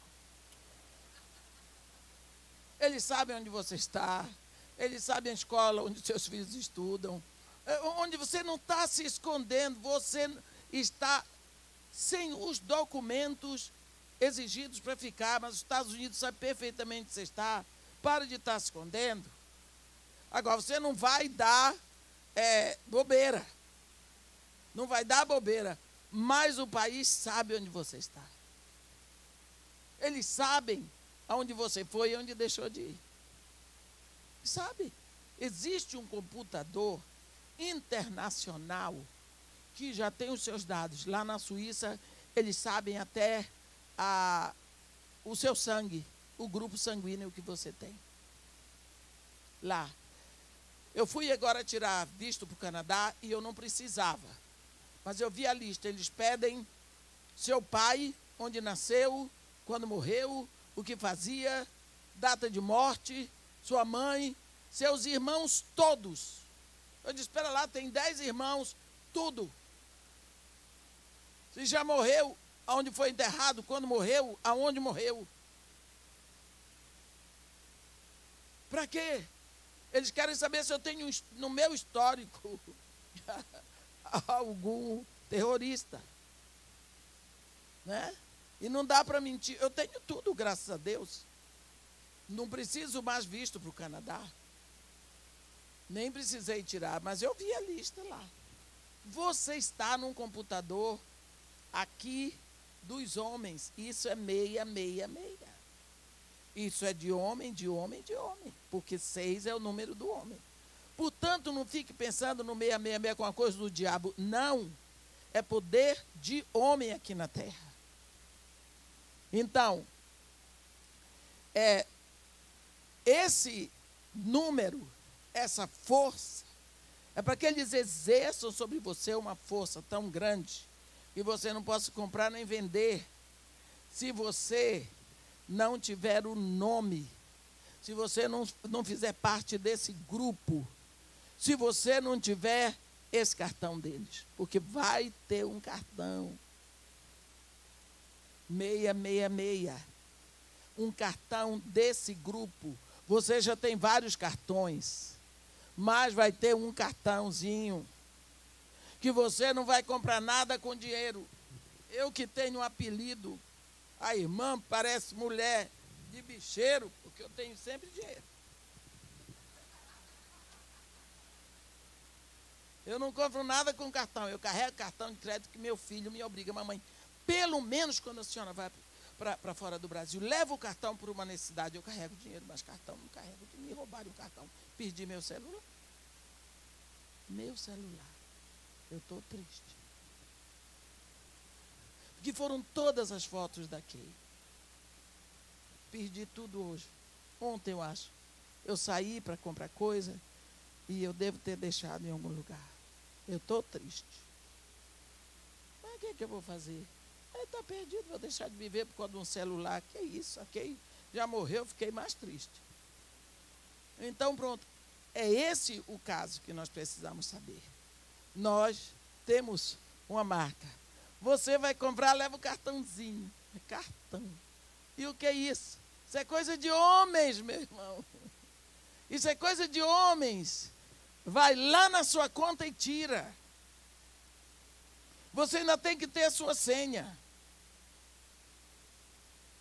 Eles sabem onde você está. Eles sabem a escola onde seus filhos estudam. Onde você não está se escondendo. Você está sem os documentos exigidos para ficar, mas os Estados Unidos sabem perfeitamente onde você está. Para de estar se escondendo. Agora, você não vai dar bobeira. Não vai dar bobeira. Mas o país sabe onde você está. Eles sabem aonde você foi e onde deixou de ir. Sabe? Existe um computador internacional que já tem os seus dados. Lá na Suíça, eles sabem até o seu sangue, o grupo sanguíneo que você tem. Lá. Eu fui agora tirar visto para o Canadá e eu não precisava. Mas eu vi a lista. Eles pedem seu pai, onde nasceu, quando morreu, o que fazia, data de morte, sua mãe, seus irmãos todos. Eu disse, espera lá, tem 10 irmãos, tudo. Se já morreu, aonde foi enterrado, quando morreu, aonde morreu. Para quê? Eles querem saber se eu tenho no meu histórico algum terrorista. Né? E não dá para mentir. Eu tenho tudo, graças a Deus. Não preciso mais visto para o Canadá. Nem precisei tirar, mas eu vi a lista lá. Você está num computador aqui dos homens. Isso é 666. Isso é de homem, de homem, de homem. Porque 6 é o número do homem. Portanto, não fique pensando no 666 com a coisa do diabo. Não. É poder de homem aqui na terra. Então, esse número, essa força, é para que eles exerçam sobre você uma força tão grande que você não possa comprar nem vender. Se você não tiver o nome, se você não fizer parte desse grupo, se você não tiver esse cartão deles, porque vai ter um cartão 666, um cartão desse grupo. Você já tem vários cartões, mas vai ter um cartãozinho que você não vai comprar nada com dinheiro. Eu que tenho um apelido, a irmã parece mulher de bicheiro, porque eu tenho sempre dinheiro. Eu não compro nada com cartão, eu carrego cartão de crédito que meu filho me obriga, mamãe. Pelo menos quando a senhora vai para fora do Brasil, leva o cartão por uma necessidade, eu carrego dinheiro, mas cartão não carrego. Me roubaram o cartão, perdi meu celular. Meu celular. Eu estou triste. Porque foram todas as fotos daqui. Perdi tudo hoje. Ontem, eu acho. Eu saí para comprar coisa e eu devo ter deixado em algum lugar. Eu estou triste. Mas o que eu vou fazer? Ele está perdido, vou deixar de viver por causa de um celular. Que isso? Ok? Já morreu, fiquei mais triste. Então, pronto. É esse o caso que nós precisamos saber. Nós temos uma marca. Você vai comprar, leva o cartãozinho. É cartão. E o que é isso? Isso é coisa de homens, meu irmão. Isso é coisa de homens. Vai lá na sua conta e tira. Você ainda tem que ter a sua senha.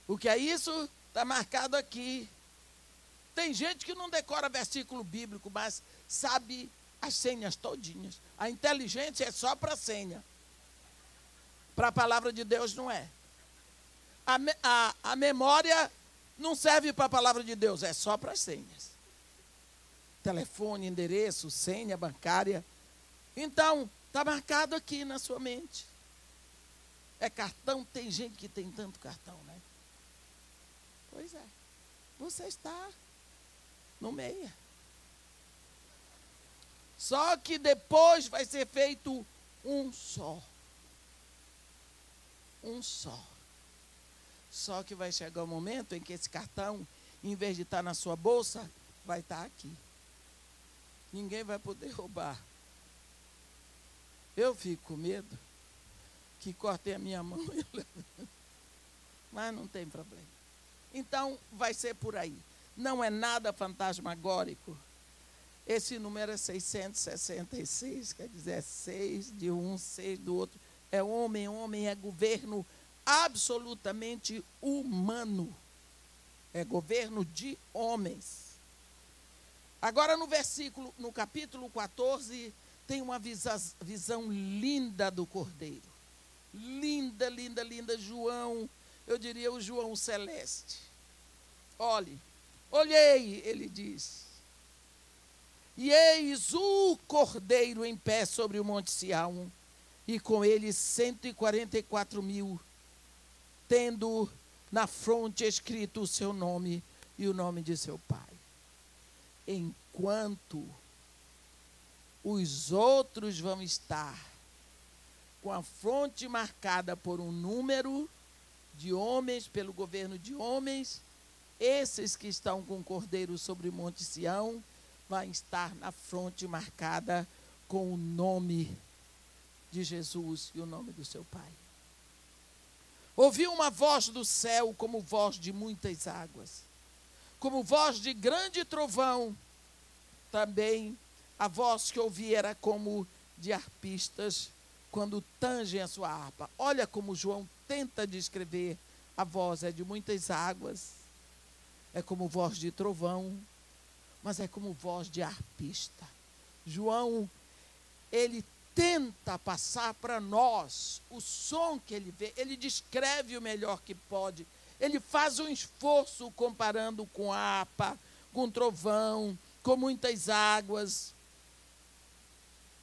O que é isso? Está marcado aqui. Tem gente que não decora versículo bíblico, mas sabe as senhas todinhas. A inteligência é só para a senha. Para a palavra de Deus não é. A memória não serve para a palavra de Deus, é só para as senhas. Telefone, endereço, senha bancária. Então, está marcado aqui na sua mente. É cartão, tem gente que tem tanto cartão, né? Pois é. Você está no meio. Só que depois vai ser feito um só. Um só. Só que vai chegar o momento em que esse cartão, em vez de estar na sua bolsa, vai estar aqui. Ninguém vai poder roubar. Eu fico com medo que cortem a minha mão e eu levo. Mas não tem problema. Então, vai ser por aí. não é nada fantasmagórico. Esse número é 666, quer dizer, é 6 de um, 6 do outro. É homem, homem é governo absolutamente humano. É governo de homens. Agora no capítulo 14, tem uma visão linda do Cordeiro. Linda, linda, linda. João, eu diria o João celeste. Olhei, ele diz. E eis o Cordeiro em pé sobre o monte Sião, e com ele 144.000, tendo na fronte escrito o seu nome e o nome de seu pai. Enquanto os outros vão estar com a fronte marcada por um número de homens, pelo governo de homens, esses que estão com o Cordeiro sobre o monte Sião, vai estar na fronte marcada com o nome de Jesus e o nome do seu Pai. Ouvi uma voz do céu como voz de muitas águas, como voz de grande trovão. Também a voz que ouvi era como de arpistas quando tangem a sua harpa. Olha como João tenta descrever a voz. É de muitas águas, é como voz de trovão, mas é como voz de arpista. João, ele tenta passar para nós o som que ele vê, ele descreve o melhor que pode, ele faz um esforço comparando com harpa, com trovão, com muitas águas.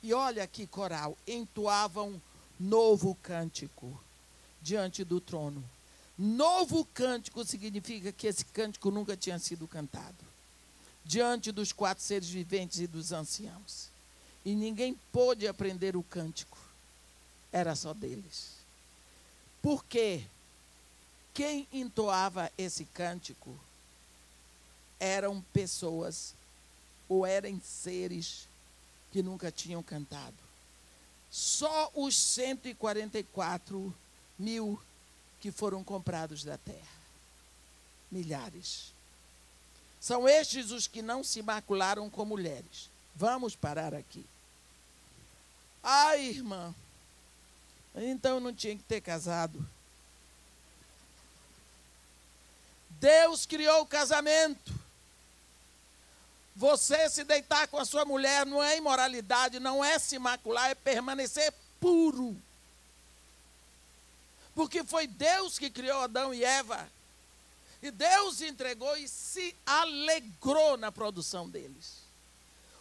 E olha que coral, entoavam novo cântico diante do trono. Novo cântico significa que esse cântico nunca tinha sido cantado. Diante dos 4 seres viventes e dos anciãos. E ninguém pôde aprender o cântico. Era só deles. Porque quem entoava esse cântico eram pessoas, ou eram seres que nunca tinham cantado. Só os 144.000 que foram comprados da terra. Milhares. São estes os que não se macularam com mulheres. Vamos parar aqui. Ai, irmã, então não tinha que ter casado. Deus criou o casamento. Você se deitar com a sua mulher não é imoralidade, não é se macular, é permanecer puro. Porque foi Deus que criou Adão e Eva. E Deus entregou e se alegrou na produção deles.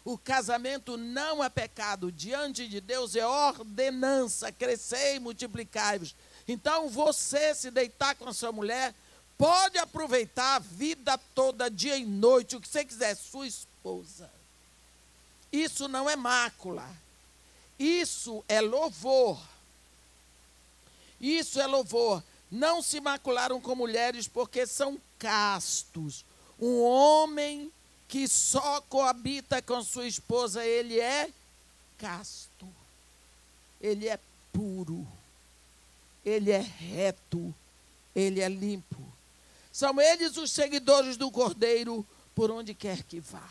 O casamento não é pecado. Diante de Deus é ordenança. Crescei e multiplicai-vos. Então você se deitar com a sua mulher, pode aproveitar a vida toda, dia e noite, o que você quiser, sua esposa. Isso não é mácula. Isso é louvor. Isso é louvor. Não se macularam com mulheres porque são castos. Um homem que só coabita com sua esposa, ele é casto. Ele é puro. Ele é reto. Ele é limpo. São eles os seguidores do Cordeiro por onde quer que vá.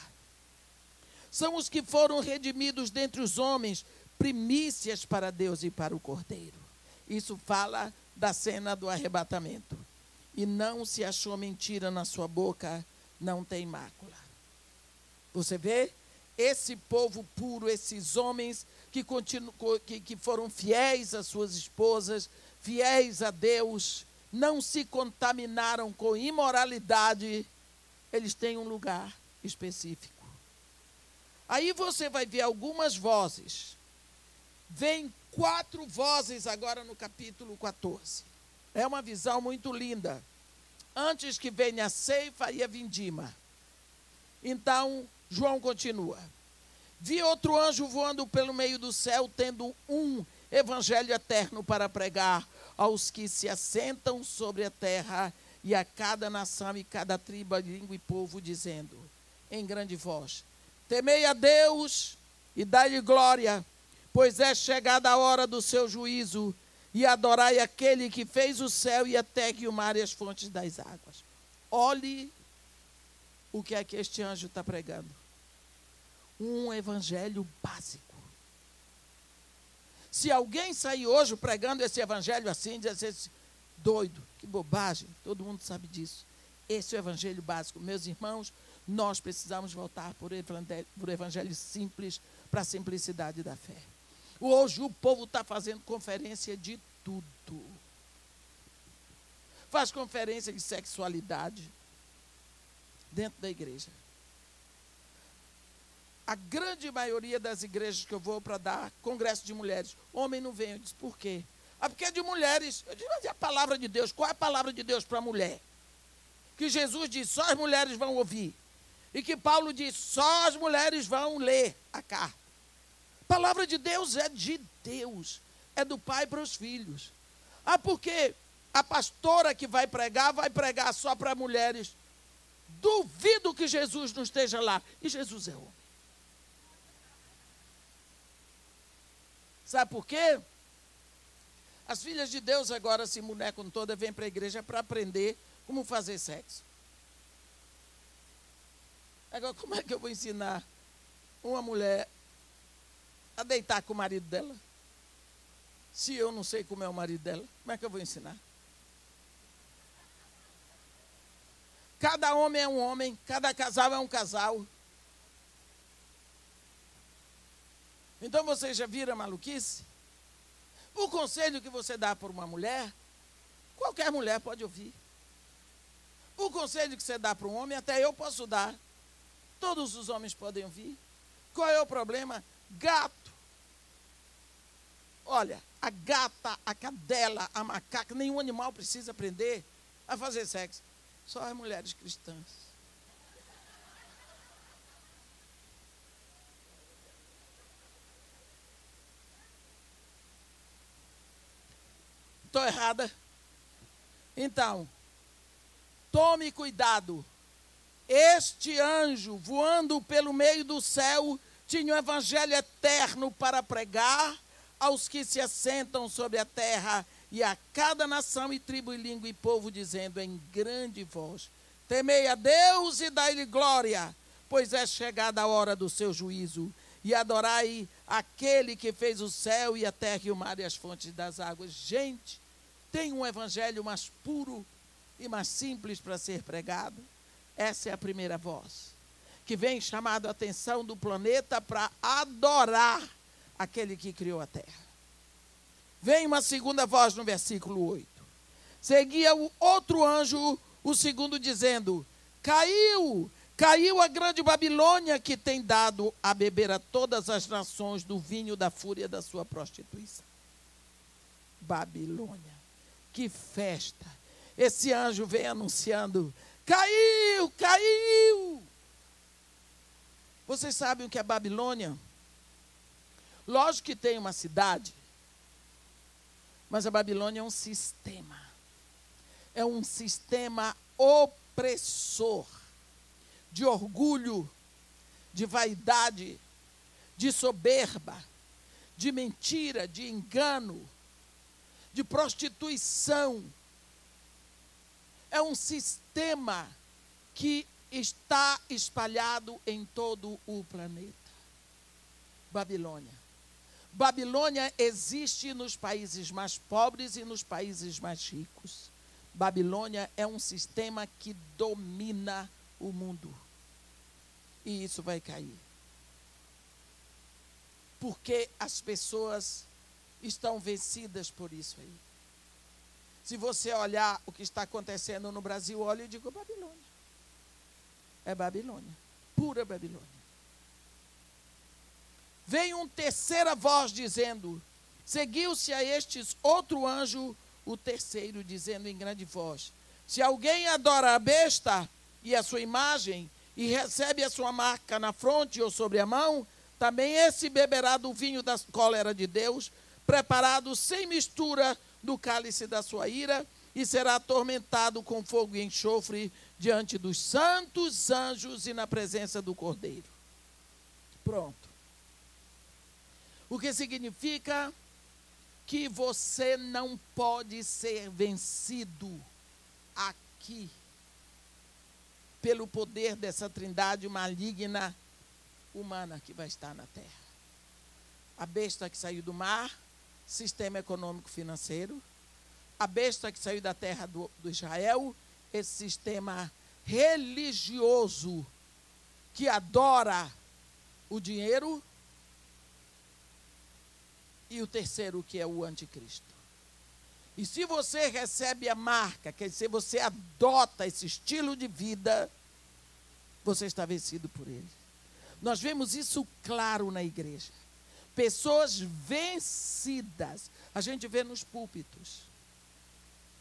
São os que foram redimidos dentre os homens, primícias para Deus e para o Cordeiro. Isso fala da cena do arrebatamento. E não se achou mentira na sua boca, não tem mácula. Você vê? Esse povo puro, esses homens que foram fiéis às suas esposas, fiéis a Deus, não se contaminaram com imoralidade, eles têm um lugar específico. Aí você vai ver algumas vozes. Vem 4 vozes agora no capítulo 14. É uma visão muito linda. Antes que venha a ceifa e a vindima. Então, João continua. Vi outro anjo voando pelo meio do céu, tendo um evangelho eterno para pregar aos que se assentam sobre a terra e a cada nação e cada tribo, língua e povo, dizendo em grande voz: temei a Deus e dai-lhe glória, pois é chegada a hora do seu juízo, e adorai aquele que fez o céu e a terra e o mar e as fontes das águas. Olhe o que é que este anjo está pregando? Um evangelho básico. Se alguém sair hoje pregando esse evangelho assim, diz assim, doido, que bobagem, todo mundo sabe disso. Esse é o evangelho básico. Meus irmãos, nós precisamos voltar por evangelho simples, para a simplicidade da fé. Hoje o povo está fazendo conferência de tudo. Faz conferência de sexualidade dentro da igreja. A grande maioria das igrejas que eu vou para dar congresso de mulheres, homem não vem. Eu disse, por quê? Porque é de mulheres. Eu disse, mas é a palavra de Deus. Qual é a palavra de Deus para a mulher? Que Jesus disse, só as mulheres vão ouvir. E que Paulo disse, só as mulheres vão ler a carta. A palavra de Deus é de Deus. É do pai para os filhos. Porque a pastora que vai pregar só para mulheres. Duvido que Jesus não esteja lá. E Jesus é homem. Sabe por quê? As filhas de Deus agora se bonecam todas, vêm para a igreja para aprender como fazer sexo. Agora, como é que eu vou ensinar uma mulher a deitar com o marido dela? Se eu não sei como é o marido dela, como é que eu vou ensinar? Cada homem é um homem, cada casal é um casal. Então você já vira maluquice? O conselho que você dá para uma mulher, qualquer mulher pode ouvir. O conselho que você dá para um homem, até eu posso dar. Todos os homens podem ouvir. Qual é o problema? Gato. Olha, a gata, a cadela, a macaca, nenhum animal precisa aprender a fazer sexo. Só as mulheres cristãs. Estou errada? Então, tome cuidado. Este anjo, voando pelo meio do céu, tinha o evangelho eterno para pregar aos que se assentam sobre a terra e a cada nação e tribo e língua e povo, dizendo em grande voz, temei a Deus e dai-lhe glória, pois é chegada a hora do seu juízo, e adorai aquele que fez o céu e a terra e o mar e as fontes das águas. Gente, tem um evangelho mais puro e mais simples para ser pregado. Essa é a primeira voz, que vem chamando a atenção do planeta para adorar aquele que criou a terra. Vem uma segunda voz no versículo 8. Seguia o outro anjo, o segundo, dizendo, caiu a grande Babilônia, que tem dado a beber a todas as nações do vinho da fúria da sua prostituição. Babilônia, que festa. Esse anjo vem anunciando, caiu. Vocês sabem o que é Babilônia? Lógico que tem uma cidade, mas a Babilônia é um sistema. É um sistema opressor, de orgulho, de vaidade, de soberba, de mentira, de engano, de prostituição. É um sistema que está espalhado em todo o planeta. Babilônia. Babilônia existe nos países mais pobres e nos países mais ricos. Babilônia é um sistema que domina o mundo. E isso vai cair. Porque as pessoas estão vencidas por isso aí. Se você olhar o que está acontecendo no Brasil, olha e diga Babilônia. É Babilônia, pura Babilônia. Veio uma terceira voz dizendo, seguiu-se a estes outro anjo, o terceiro, dizendo em grande voz, se alguém adora a besta e a sua imagem, e recebe a sua marca na fronte ou sobre a mão, também esse beberá do vinho da cólera de Deus, preparado sem mistura do cálice da sua ira, e será atormentado com fogo e enxofre diante dos santos anjos e na presença do Cordeiro. Pronto. O que significa que você não pode ser vencido aqui. pelo poder dessa trindade maligna humana que vai estar na terra. A besta que saiu do mar, sistema econômico financeiro. A besta que saiu da terra do Israel, esse sistema religioso que adora o dinheiro. E o terceiro, que é o anticristo. E se você recebe a marca, quer dizer, você adota esse estilo de vida, você está vencido por ele. Nós vemos isso claro na igreja. Pessoas vencidas. A gente vê nos púlpitos.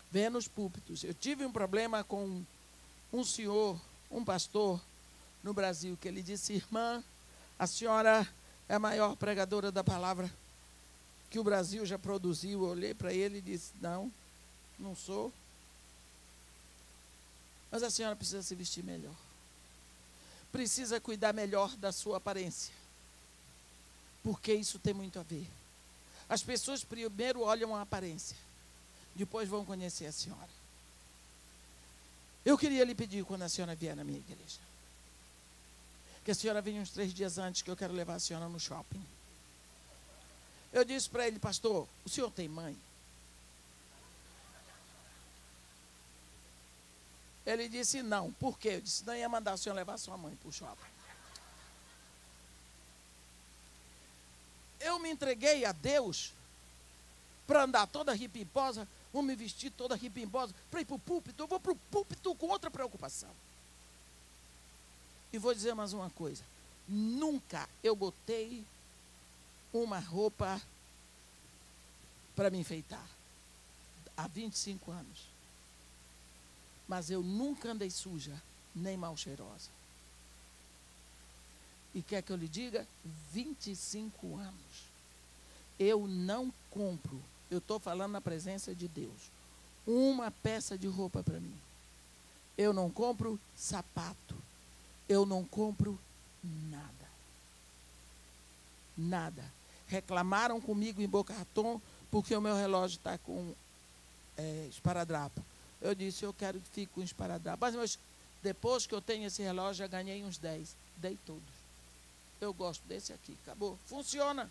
Vê nos púlpitos. Eu tive um problema com um senhor, um pastor no Brasil, que ele disse: irmã, a senhora é a maior pregadora da palavra que o Brasil já produziu. Eu olhei para ele e disse: não, não sou. Mas a senhora precisa se vestir melhor. Precisa cuidar melhor da sua aparência. Porque isso tem muito a ver. As pessoas primeiro olham a aparência, depois vão conhecer a senhora. Eu queria lhe pedir, quando a senhora vier na minha igreja, que a senhora venha uns 3 dias antes, que eu quero levar a senhora no shopping. Eu disse para ele: pastor, o senhor tem mãe? Ele disse: não. Por quê? Eu disse: não, ia mandar o senhor levar sua mãe para o shopping. Eu me entreguei a Deus para andar toda ripimposa, vou me vestir toda ripimposa, para ir para o púlpito. Eu vou para o púlpito com outra preocupação. E vou dizer mais uma coisa: nunca eu botei uma roupa para me enfeitar. Há 25 anos. Mas eu nunca andei suja, nem mal cheirosa. E quer que eu lhe diga? 25 anos. Eu não compro, eu estou falando na presença de Deus, uma peça de roupa para mim. Eu não compro sapato. Eu não compro nada. Nada. Reclamaram comigo em Boca Raton porque o meu relógio está com esparadrapo. Eu disse: eu quero que fique com esparadrapo. Mas depois que eu tenho esse relógio, já ganhei uns 10. Dei todos. Eu gosto desse aqui. Acabou. Funciona.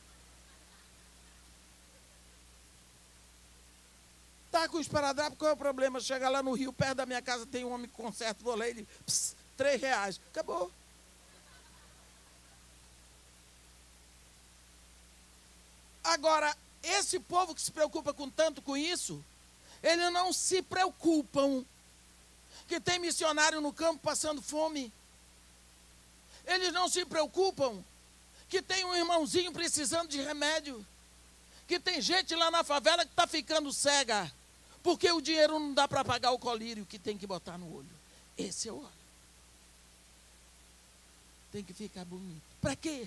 Está com esparadrapo, qual é o problema? Chega lá no Rio, perto da minha casa, tem um homem que conserta, vou lá e ele, R$3. Acabou. Agora, esse povo que se preocupa tanto com isso, eles não se preocupam que tem missionário no campo passando fome. Eles não se preocupam que tem um irmãozinho precisando de remédio. Que tem gente lá na favela que está ficando cega, porque o dinheiro não dá para pagar o colírio que tem que botar no olho. Esse é o olho. Tem que ficar bonito. Para quê?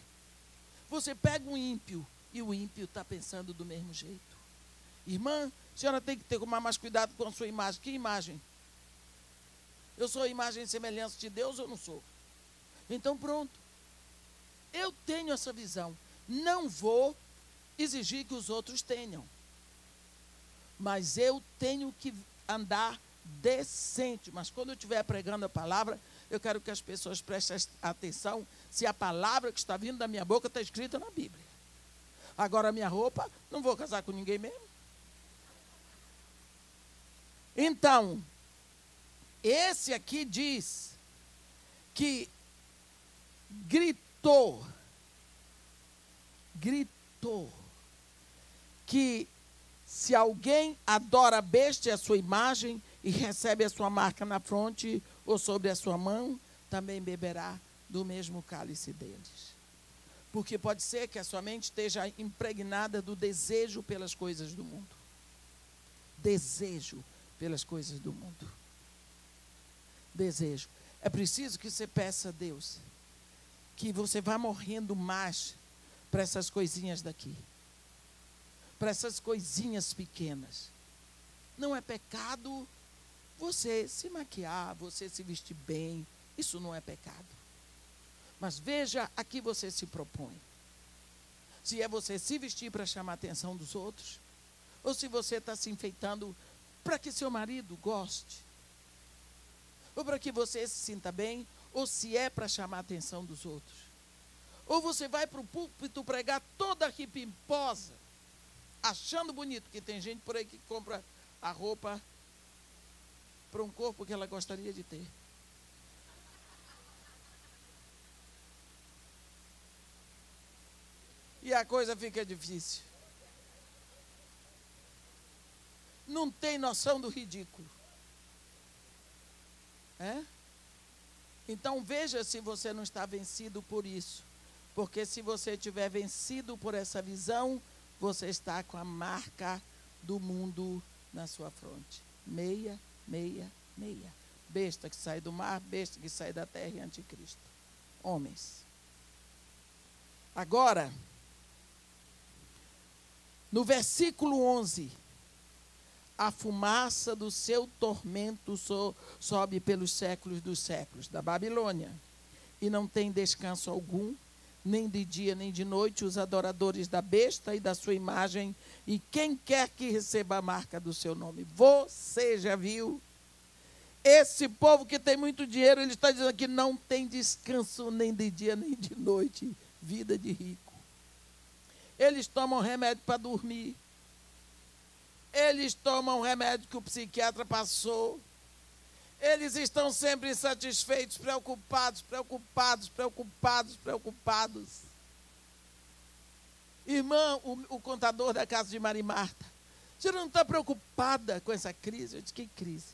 Você pega um ímpio, e o ímpio está pensando do mesmo jeito. Irmã, a senhora tem que tomar mais cuidado com a sua imagem. Que imagem? Eu sou a imagem e semelhança de Deus ou não sou? Então pronto. Eu tenho essa visão. Não vou exigir que os outros tenham. Mas eu tenho que andar decente. Mas quando eu estiver pregando a palavra, eu quero que as pessoas prestem atenção se a palavra que está vindo da minha boca está escrita na Bíblia. Agora a minha roupa, não vou casar com ninguém mesmo. Então, esse aqui diz que gritou que se alguém adora a besta e a sua imagem e recebe a sua marca na fronte ou sobre a sua mão, também beberá do mesmo cálice deles. Porque pode ser que a sua mente esteja impregnada do desejo pelas coisas do mundo. Desejo pelas coisas do mundo. Desejo. É preciso que você peça a Deus que você vá morrendo mais para essas coisinhas daqui. Para essas coisinhas pequenas. Não é pecado você se maquiar, você se vestir bem. Isso não é pecado. Mas veja a que você se propõe. Se é você se vestir para chamar a atenção dos outros, ou se você está se enfeitando para que seu marido goste. ou para que você se sinta bem, ou se é para chamar a atenção dos outros. Ou você vai para o púlpito pregar toda pimposa, achando bonito, que tem gente por aí que compra a roupa para um corpo que ela gostaria de ter. E a coisa fica difícil. Não tem noção do ridículo. Então veja se você não está vencido por isso. Porque se você estiver vencido por essa visão, você está com a marca do mundo na sua fronte. 666. Besta que sai do mar, besta que sai da terra e anticristo. Homens. Agora, no versículo 11, a fumaça do seu tormento sobe pelos séculos dos séculos, da Babilônia, e não tem descanso algum, nem de dia nem de noite, os adoradores da besta e da sua imagem, e quem quer que receba a marca do seu nome. Você já viu? Esse povo que tem muito dinheiro, ele está dizendo que não tem descanso nem de dia nem de noite, vida de rico. Eles tomam remédio para dormir. Eles tomam remédio que o psiquiatra passou. Eles estão sempre insatisfeitos, preocupados. Irmã, o contador da casa de Maria e Marta, você não está preocupada com essa crise? Eu disse, que crise?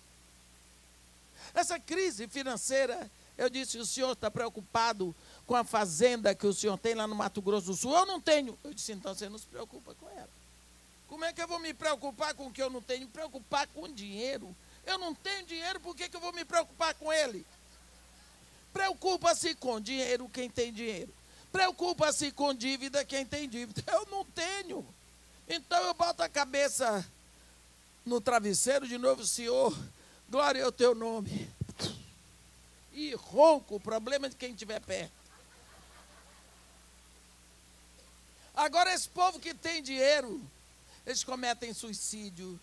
Essa crise financeira, eu disse, o senhor está preocupado com a fazenda que o senhor tem lá no Mato Grosso do Sul? Eu não tenho. Eu disse, então você não se preocupa com ela. Como é que eu vou me preocupar com o que eu não tenho? Me preocupar com dinheiro. Eu não tenho dinheiro, por que eu vou me preocupar com ele? Preocupa-se com dinheiro quem tem dinheiro. Preocupa-se com dívida quem tem dívida. Eu não tenho. Então eu boto a cabeça no travesseiro de novo, Senhor, glória ao teu nome. E ronco, o problema é de quem estiver perto. Agora esse povo que tem dinheiro, eles cometem suicídio.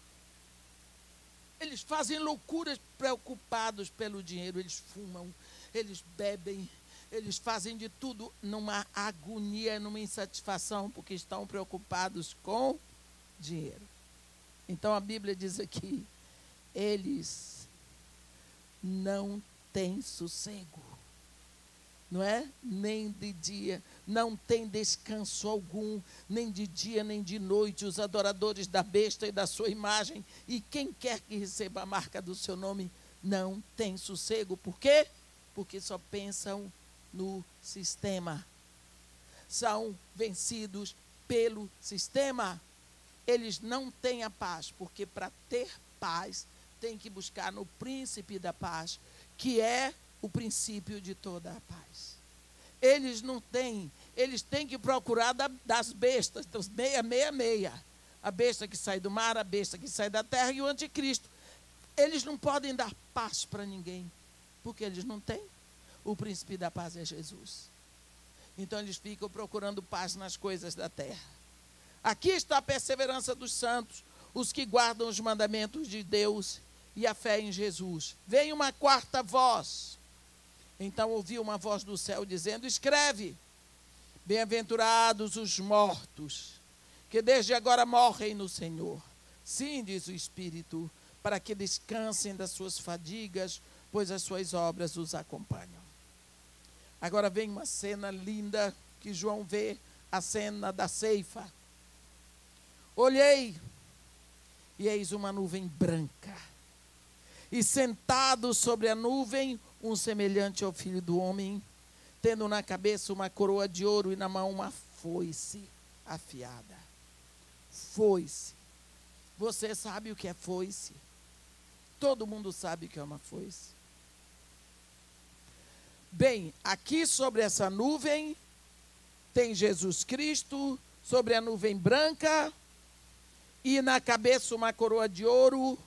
Eles fazem loucuras preocupados pelo dinheiro. Eles fumam, eles bebem, eles fazem de tudo numa agonia, numa insatisfação, porque estão preocupados com dinheiro. Então a Bíblia diz aqui, eles não têm sossego. Não é? Nem de dia, não tem descanso algum, nem de dia, nem de noite, os adoradores da besta e da sua imagem, e quem quer que receba a marca do seu nome, não tem sossego. Por quê? Porque só pensam no sistema. São vencidos pelo sistema. Eles não têm a paz, porque para ter paz, tem que buscar no príncipe da paz, que é o princípio de toda a paz. Eles não têm, eles têm que procurar das bestas, dos 666. A besta que sai do mar, a besta que sai da terra e o anticristo. Eles não podem dar paz para ninguém, porque eles não têm. O príncipe da paz é Jesus. Então eles ficam procurando paz nas coisas da terra. Aqui está a perseverança dos santos, os que guardam os mandamentos de Deus e a fé em Jesus. Vem uma quarta voz. Então ouvi uma voz do céu dizendo, escreve, bem-aventurados os mortos, que desde agora morrem no Senhor. Sim, diz o Espírito, para que descansem das suas fadigas, pois as suas obras os acompanham. Agora vem uma cena linda que João vê, a cena da ceifa. Olhei, e eis uma nuvem branca, e sentado sobre a nuvem, um semelhante ao Filho do Homem, tendo na cabeça uma coroa de ouro e na mão uma foice afiada. Foice. Você sabe o que é foice? Todo mundo sabe o que é uma foice. Bem, aqui sobre essa nuvem, tem Jesus Cristo, sobre a nuvem branca, e na cabeça uma coroa de ouro,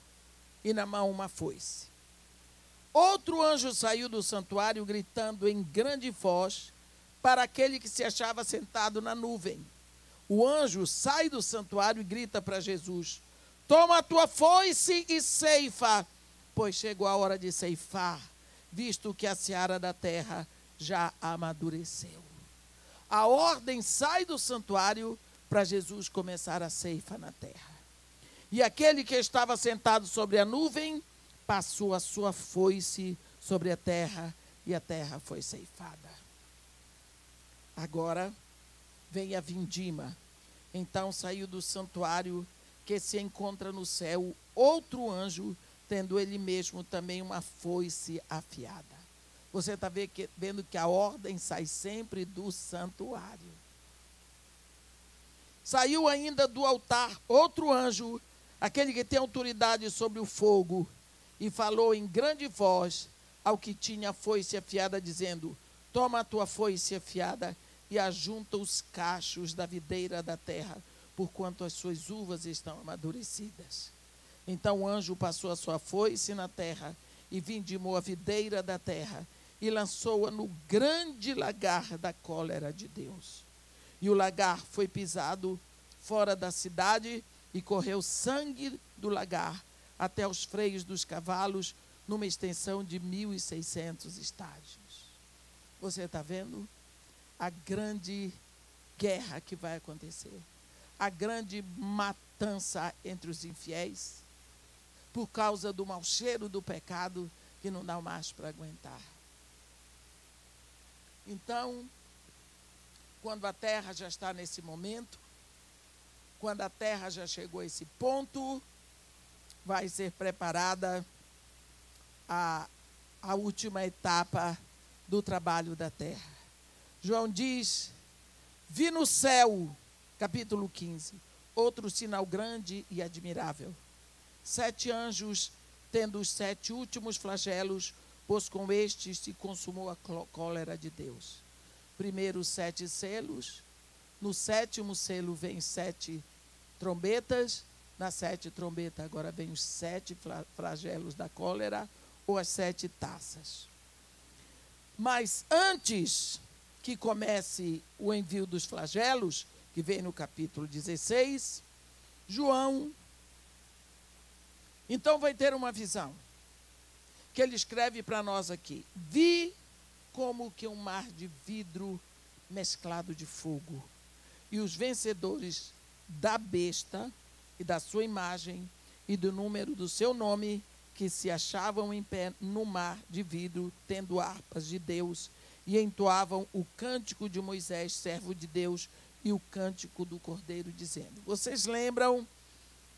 e na mão uma foice. Outro anjo saiu do santuário gritando em grande voz para aquele que se achava sentado na nuvem. O anjo sai do santuário e grita para Jesus, toma a tua foice e ceifa, pois chegou a hora de ceifar, visto que a seara da terra já amadureceu. A ordem sai do santuário para Jesus começar a ceifa na terra. E aquele que estava sentado sobre a nuvem passou a sua foice sobre a terra, e a terra foi ceifada. Agora vem a vindima. Então saiu do santuário, que se encontra no céu, outro anjo, tendo ele mesmo também uma foice afiada. Você está vendo que a ordem sai sempre do santuário. Saiu ainda do altar outro anjo, aquele que tem autoridade sobre o fogo, e falou em grande voz ao que tinha a foice afiada, dizendo: toma a tua foice afiada e ajunta os cachos da videira da terra, porquanto as suas uvas estão amadurecidas. Então o anjo passou a sua foice na terra e vindimou a videira da terra e lançou-a no grande lagar da cólera de Deus. E o lagar foi pisado fora da cidade e correu sangue do lagar até os freios dos cavalos, numa extensão de 1.600 estádios. Você está vendo a grande guerra que vai acontecer, a grande matança entre os infiéis, por causa do mau cheiro do pecado que não dá mais para aguentar. Então, quando a terra já está nesse momento, quando a terra já chegou a esse ponto, vai ser preparada a última etapa do trabalho da terra. João diz: vi no céu, capítulo 15, outro sinal grande e admirável. 7 anjos, tendo os 7 últimos flagelos, pois com estes se consumou a cólera de Deus. Primeiro 7 selos, no 7º selo vem 7 trombetas, na 7 trombetas agora vem os 7 flagelos da cólera, ou as 7 taças. Mas antes que comece o envio dos flagelos, que vem no capítulo 16, João, então vai ter uma visão, que ele escreve para nós aqui: vi como que um mar de vidro mesclado de fogo, e os vencedores da besta e da sua imagem e do número do seu nome, que se achavam em pé no mar de vidro, tendo harpas de Deus, e entoavam o cântico de Moisés, servo de Deus, e o cântico do Cordeiro, dizendo. Vocês lembram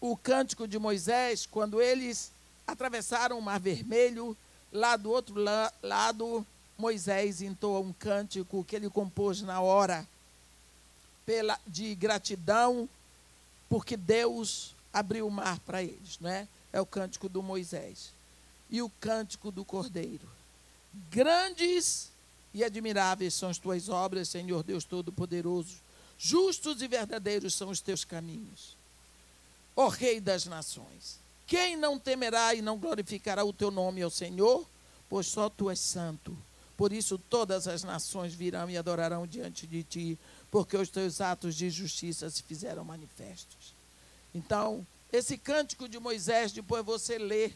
o cântico de Moisés, quando eles atravessaram o Mar Vermelho? Lá do outro lado, Moisés entoa um cântico que ele compôs na hora, de gratidão, porque Deus abriu o mar para eles, não é? É o cântico do Moisés. E o cântico do Cordeiro. Grandes e admiráveis são as tuas obras, Senhor Deus Todo-Poderoso. Justos e verdadeiros são os teus caminhos, ó Rei das nações. Quem não temerá e não glorificará o teu nome, ó Senhor? Pois só tu és santo. Por isso todas as nações virão e adorarão diante de ti, porque os teus atos de justiça se fizeram manifestos. Então, esse cântico de Moisés, depois você lê,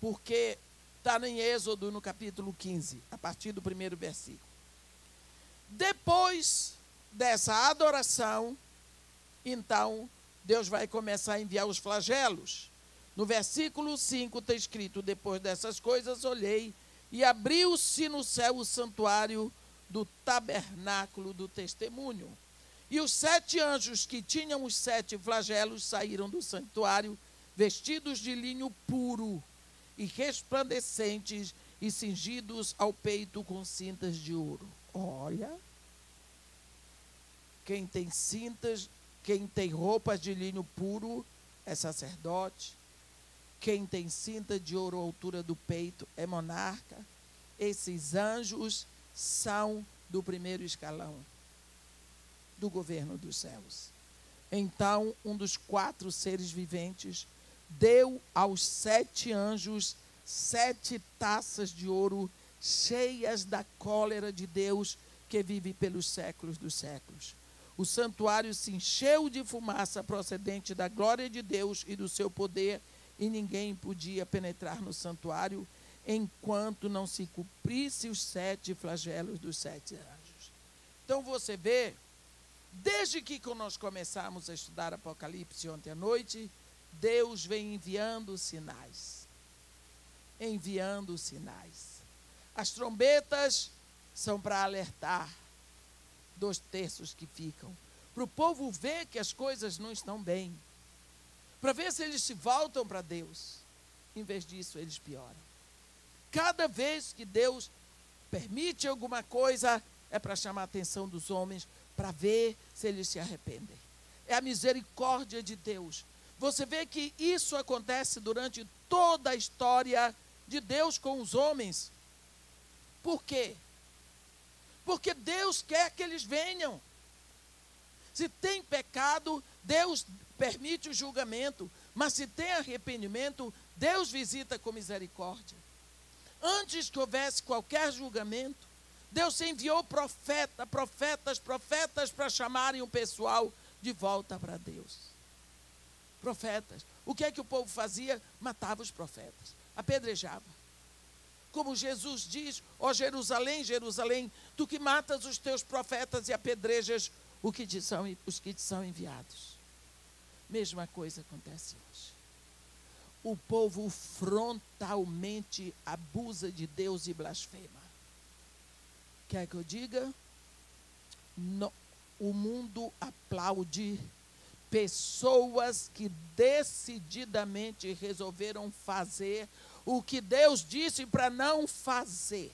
porque está em Êxodo, no capítulo 15, a partir do 1º versículo. Depois dessa adoração, então, Deus vai começar a enviar os flagelos. No versículo 5 está escrito: depois dessas coisas olhei, e abriu-se no céu o santuário do tabernáculo do testemunho. E os 7 anjos que tinham os 7 flagelos saíram do santuário, vestidos de linho puro e resplandecentes, e cingidos ao peito com cintas de ouro. Olha, quem tem cintas, quem tem roupas de linho puro é sacerdote. Quem tem cinta de ouro à altura do peito é monarca. Esses anjos são do 1º escalão do governo dos céus. Então, um dos 4 seres viventes deu aos 7 anjos 7 taças de ouro, cheias da cólera de Deus, que vive pelos séculos dos séculos. O santuário se encheu de fumaça procedente da glória de Deus e do seu poder, e ninguém podia penetrar no santuário, enquanto não se cumprisse os 7 flagelos dos 7 anjos. Então você vê, desde que nós começamos a estudar Apocalipse ontem à noite, Deus vem enviando sinais. Enviando sinais. As trombetas são para alertar 2/3 que ficam, para o povo ver que as coisas não estão bem, para ver se eles se voltam para Deus. Em vez disso, eles pioram. Cada vez que Deus permite alguma coisa, é para chamar a atenção dos homens, para ver se eles se arrependem. É a misericórdia de Deus. Você vê que isso acontece durante toda a história de Deus com os homens. Por quê? Porque Deus quer que eles venham. Se tem pecado, Deus permite o julgamento. Mas se tem arrependimento, Deus visita com misericórdia. Antes que houvesse qualquer julgamento, Deus enviou profetas para chamarem o pessoal de volta para Deus. Profetas. O que é que o povo fazia? Matava os profetas, apedrejava. Como Jesus diz: ó Jerusalém, Jerusalém, tu que matas os teus profetas e apedrejas os que te são enviados. Mesma coisa acontece hoje. O povo frontalmente abusa de Deus e blasfema. Quer que eu diga? No, o mundo aplaude pessoas que decididamente resolveram fazer o que Deus disse para não fazer.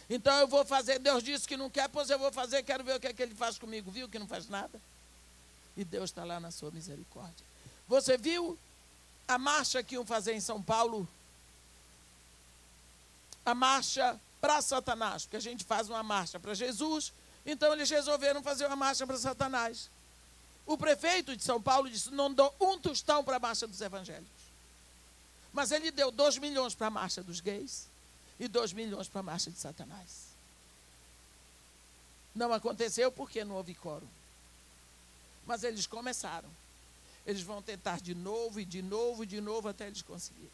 Então eu vou fazer, Deus disse que não quer, pois eu vou fazer, quero ver o que é que ele faz comigo. Viu que não faz nada? E Deus está lá na sua misericórdia. Você viu a marcha que iam fazer em São Paulo? A marcha para Satanás, porque a gente faz uma marcha para Jesus, então eles resolveram fazer uma marcha para Satanás. O prefeito de São Paulo disse: não dou um tostão para a marcha dos evangélicos. Mas ele deu 2 milhões para a marcha dos gays e 2 milhões para a marcha de Satanás. Não aconteceu porque não houve quórum. Mas eles começaram. Eles vão tentar de novo e de novo e de novo até eles conseguirem.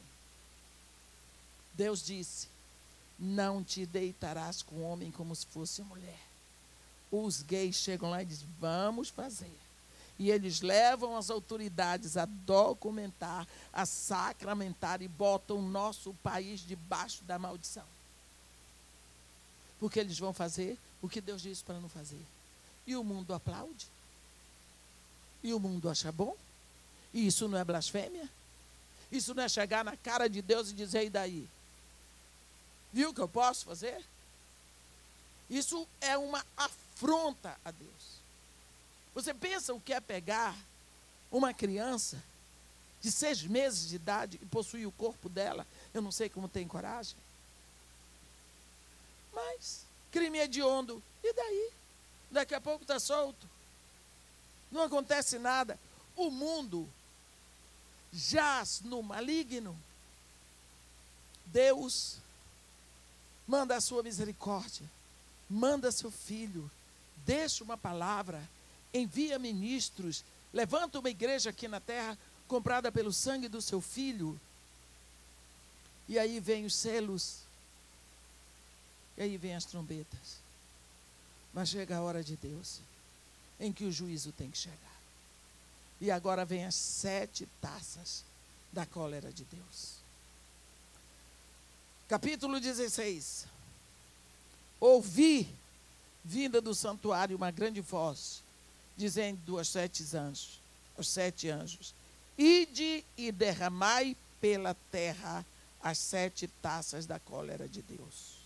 Deus disse: não te deitarás com o homem como se fosse mulher. Os gays chegam lá e dizem: vamos fazer. E eles levam as autoridades a documentar, a sacramentar e botam o nosso país debaixo da maldição. Porque eles vão fazer o que Deus disse para não fazer. E o mundo aplaude. E o mundo acha bom. E isso não é blasfêmia? Isso não é chegar na cara de Deus e dizer: e daí? Viu o que eu posso fazer? Isso é uma afronta a Deus. Você pensa o que é pegar uma criança de 6 meses de idade e possuir o corpo dela? Eu não sei como tem coragem. Mas crime hediondo. E daí? Daqui a pouco está solto. Não acontece nada. O mundo jaz no maligno. Deus manda a sua misericórdia. Manda seu filho. Deixa uma palavra. Envia ministros, levanta uma igreja aqui na terra, comprada pelo sangue do seu filho. E aí vem os selos, e aí vem as trombetas. Mas chega a hora de Deus, em que o juízo tem que chegar. E agora vem as 7 taças da cólera de Deus. Capítulo 16. Ouvi, vinda do santuário, uma grande voz, dizendo aos 7 anjos: ide e derramai pela terra as 7 taças da cólera de Deus.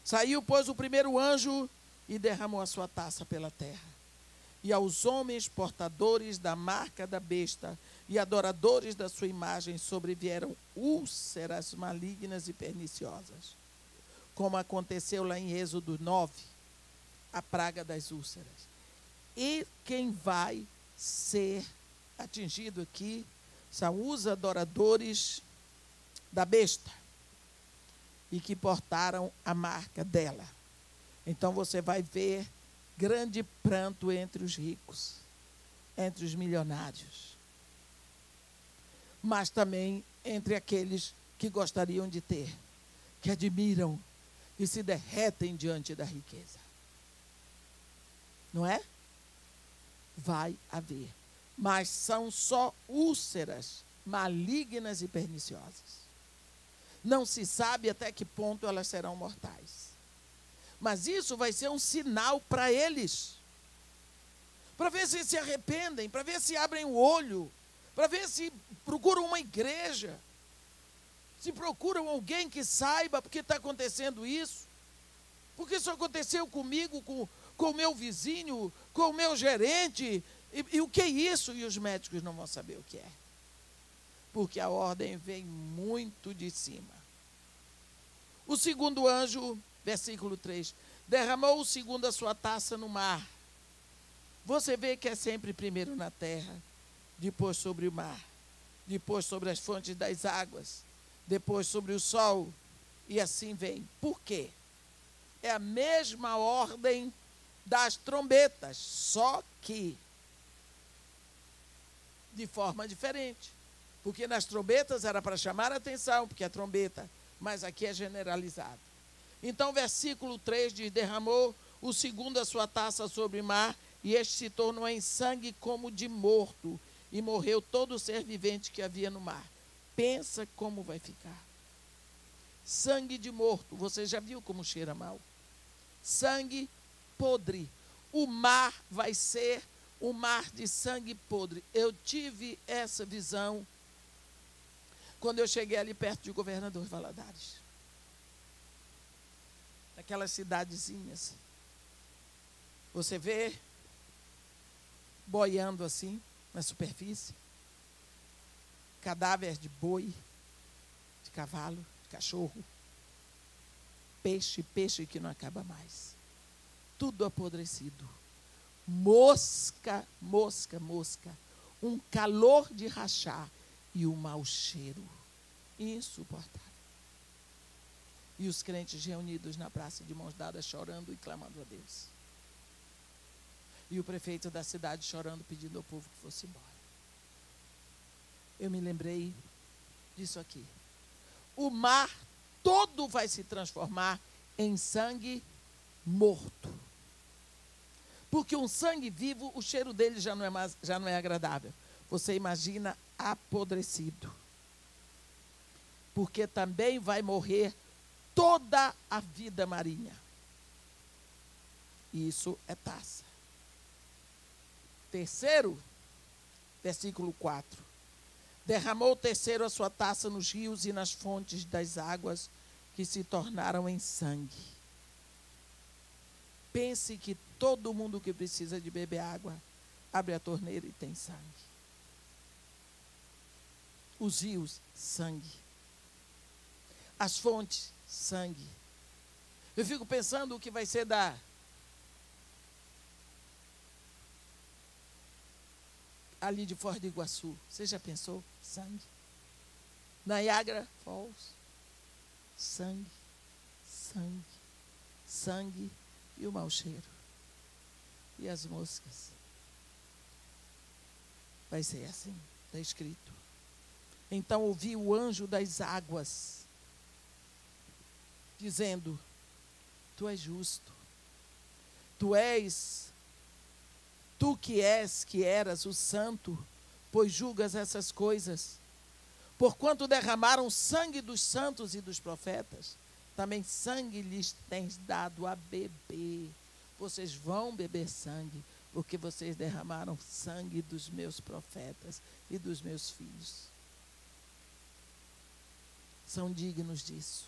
Saiu, pois, o primeiro anjo e derramou a sua taça pela terra. E aos homens portadores da marca da besta e adoradores da sua imagem sobrevieram úlceras malignas e perniciosas, como aconteceu lá em Êxodo 9, a praga das úlceras. E quem vai ser atingido aqui são os adoradores da besta e que portaram a marca dela. Então você vai ver grande pranto entre os ricos, entre os milionários, mas também entre aqueles que gostariam de ter, que admiram e se derretem diante da riqueza. Não é? Vai haver. Mas são só úlceras malignas e perniciosas. Não se sabe até que ponto elas serão mortais. Mas isso vai ser um sinal para eles. Para ver se se arrependem, para ver se abrem o olho, para ver se procuram uma igreja, se procuram alguém que saiba porque está acontecendo isso. Porque isso aconteceu comigo, com o meu vizinho, com o meu gerente. E o que é isso? E os médicos não vão saber o que é. Porque a ordem vem muito de cima. O segundo anjo, versículo 3, derramou o segundo a sua taça no mar. Você vê que é sempre primeiro na terra, depois sobre o mar, depois sobre as fontes das águas, depois sobre o sol, e assim vem. Por quê? É a mesma ordem das trombetas, só que de forma diferente. Porque nas trombetas era para chamar a atenção, porque é trombeta, mas aqui é generalizado. Então, versículo 3 diz, derramou o segundo a sua taça sobre o mar, e este se tornou em sangue como de morto, e morreu todo o ser vivente que havia no mar. Pensa como vai ficar. Sangue de morto, você já viu como cheira mal? Sangue podre. O mar vai ser um mar de sangue podre. Eu tive essa visão quando eu cheguei ali perto de Governador Valadares. Naquelas cidadezinhas. Você vê boiando assim, na superfície, cadáver de boi, de cavalo, de cachorro, peixe que não acaba mais. Tudo apodrecido. Mosca, um calor de rachar e um mau cheiro insuportável. E os crentes reunidos na praça de mãos dadas, chorando e clamando a Deus. E o prefeito da cidade chorando, pedindo ao povo que fosse embora. Eu me lembrei disso aqui. O mar todo vai se transformar em sangue morto. Porque um sangue vivo, o cheiro dele já não é agradável. Você imagina apodrecido. Porque também vai morrer toda a vida marinha. Isso é taça. Terceiro, versículo 4. Derramou o terceiro a sua taça nos rios e nas fontes das águas que se tornaram em sangue. Pense que todo mundo que precisa de beber água, abre a torneira e tem sangue. Os rios, sangue. As fontes, sangue. Eu fico pensando o que vai ser ali de Foz do Iguaçu. Você já pensou? Sangue. Niagara Falls. Sangue. E o mau cheiro. E as moscas. Vai ser assim, está escrito. Então ouvi o anjo das águas, dizendo, tu és justo. Tu que eras o santo, pois julgas essas coisas. Porquanto derramaram sangue dos santos e dos profetas, também sangue lhes tens dado a beber. Vocês vão beber sangue, porque vocês derramaram sangue dos meus profetas e dos meus filhos. São dignos disso.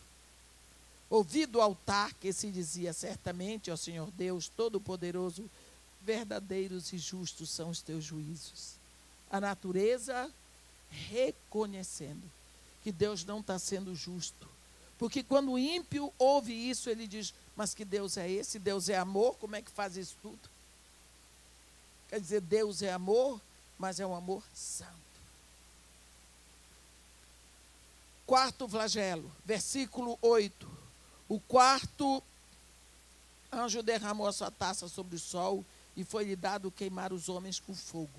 Ouvi do altar que se dizia, certamente, ó Senhor Deus Todo-Poderoso, verdadeiros e justos são os teus juízos. A natureza reconhecendo que Deus não está sendo justo. Porque quando o ímpio ouve isso, ele diz, mas que Deus é esse? Deus é amor, como é que faz isso tudo? Quer dizer, Deus é amor, mas é um amor santo. Quarto flagelo, versículo 8. O quarto anjo derramou a sua taça sobre o sol e foi-lhe dado queimar os homens com fogo.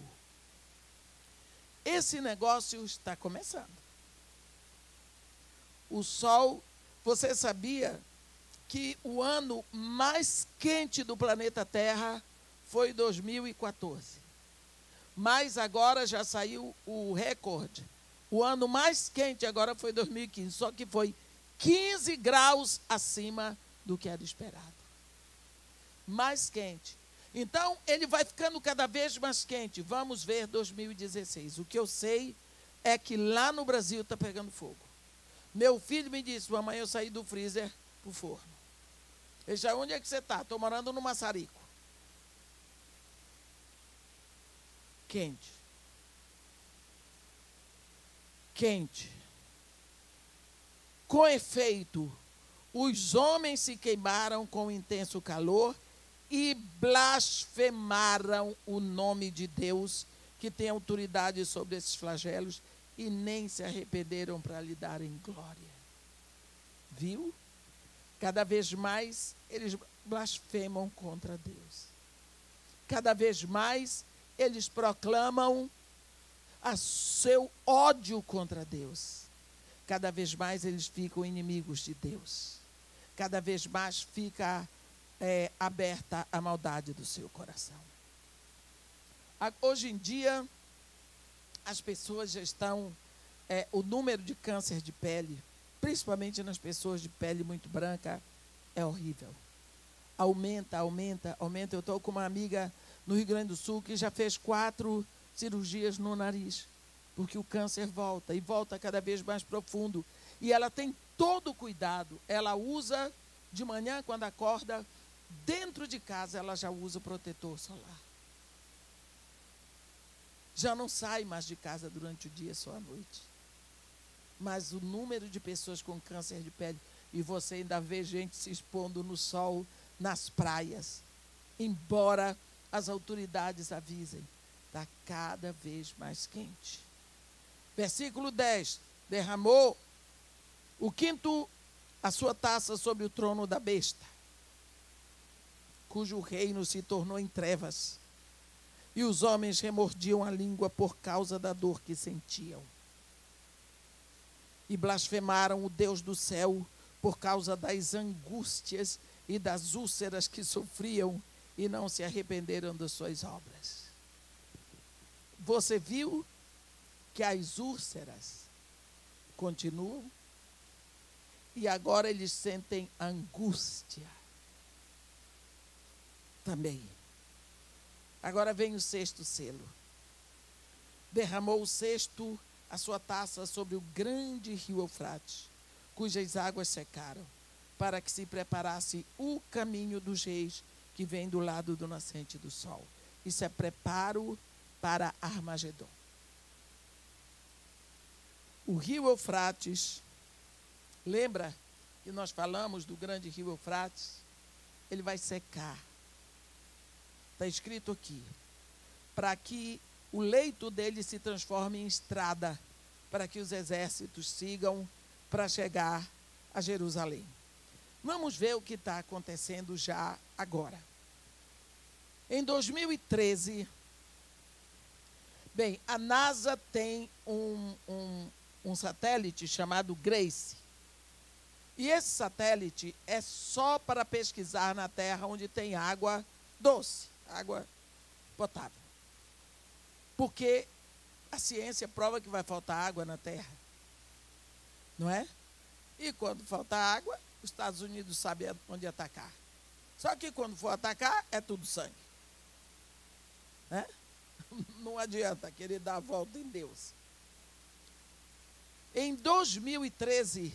Esse negócio está começando. O Sol, você sabia que o ano mais quente do planeta Terra foi 2014. Mas agora já saiu o recorde. O ano mais quente agora foi 2015, só que foi 15 graus acima do que era esperado. Mais quente. Então, ele vai ficando cada vez mais quente. Vamos ver 2016. O que eu sei é que lá no Brasil está pegando fogo. Meu filho me disse, mamãe, eu saí do freezer para o forno. Ele disse, onde é que você está? Estou morando no Maçarico. Quente. Quente. Com efeito, os homens se queimaram com intenso calor e blasfemaram o nome de Deus, que tem autoridade sobre esses flagelos, e nem se arrependeram para lhe darem glória. Viu? Cada vez mais eles blasfemam contra Deus. Cada vez mais eles proclamam a seu ódio contra Deus. Cada vez mais eles ficam inimigos de Deus. Cada vez mais fica aberta a maldade do seu coração. Hoje em dia, as pessoas já estão... o número de câncer de pele, principalmente nas pessoas de pele muito branca, é horrível. Aumenta. Eu estou com uma amiga no Rio Grande do Sul que já fez 4 cirurgias no nariz, porque o câncer volta, e volta cada vez mais profundo. E ela tem todo o cuidado. Ela usa, de manhã, quando acorda, dentro de casa, ela já usa o protetor solar. Já não sai mais de casa durante o dia, só à noite. Mas o número de pessoas com câncer de pele, e você ainda vê gente se expondo no sol, nas praias, embora as autoridades avisem, está cada vez mais quente. Versículo 10, derramou o quinto a sua taça sobre o trono da besta, cujo reino se tornou em trevas, e os homens remordiam a língua por causa da dor que sentiam. E blasfemaram o Deus do céu por causa das angústias e das úlceras que sofriam, e não se arrependeram das suas obras. Você viu que as úlceras continuam? E agora eles sentem angústia também. Agora vem o 6º selo. Derramou o 6º a sua taça sobre o grande rio Eufrates, cujas águas secaram, para que se preparasse o caminho dos reis que vem do lado do nascente do sol. Isso é preparo para Armagedon. O rio Eufrates, lembra que nós falamos do grande rio Eufrates? Ele vai secar. Está escrito aqui, para que o leito dele se transforme em estrada, para que os exércitos sigam para chegar a Jerusalém. Vamos ver o que está acontecendo já agora. Em 2013, bem, a NASA tem um satélite chamado Grace. E esse satélite é só para pesquisar na Terra onde tem água doce, água potável. Porque a ciência prova que vai faltar água na Terra. Não é? E quando faltar água, os Estados Unidos sabem onde atacar. Só que quando for atacar, é tudo sangue. Né? Não adianta querer dar a volta em Deus. Em 2013,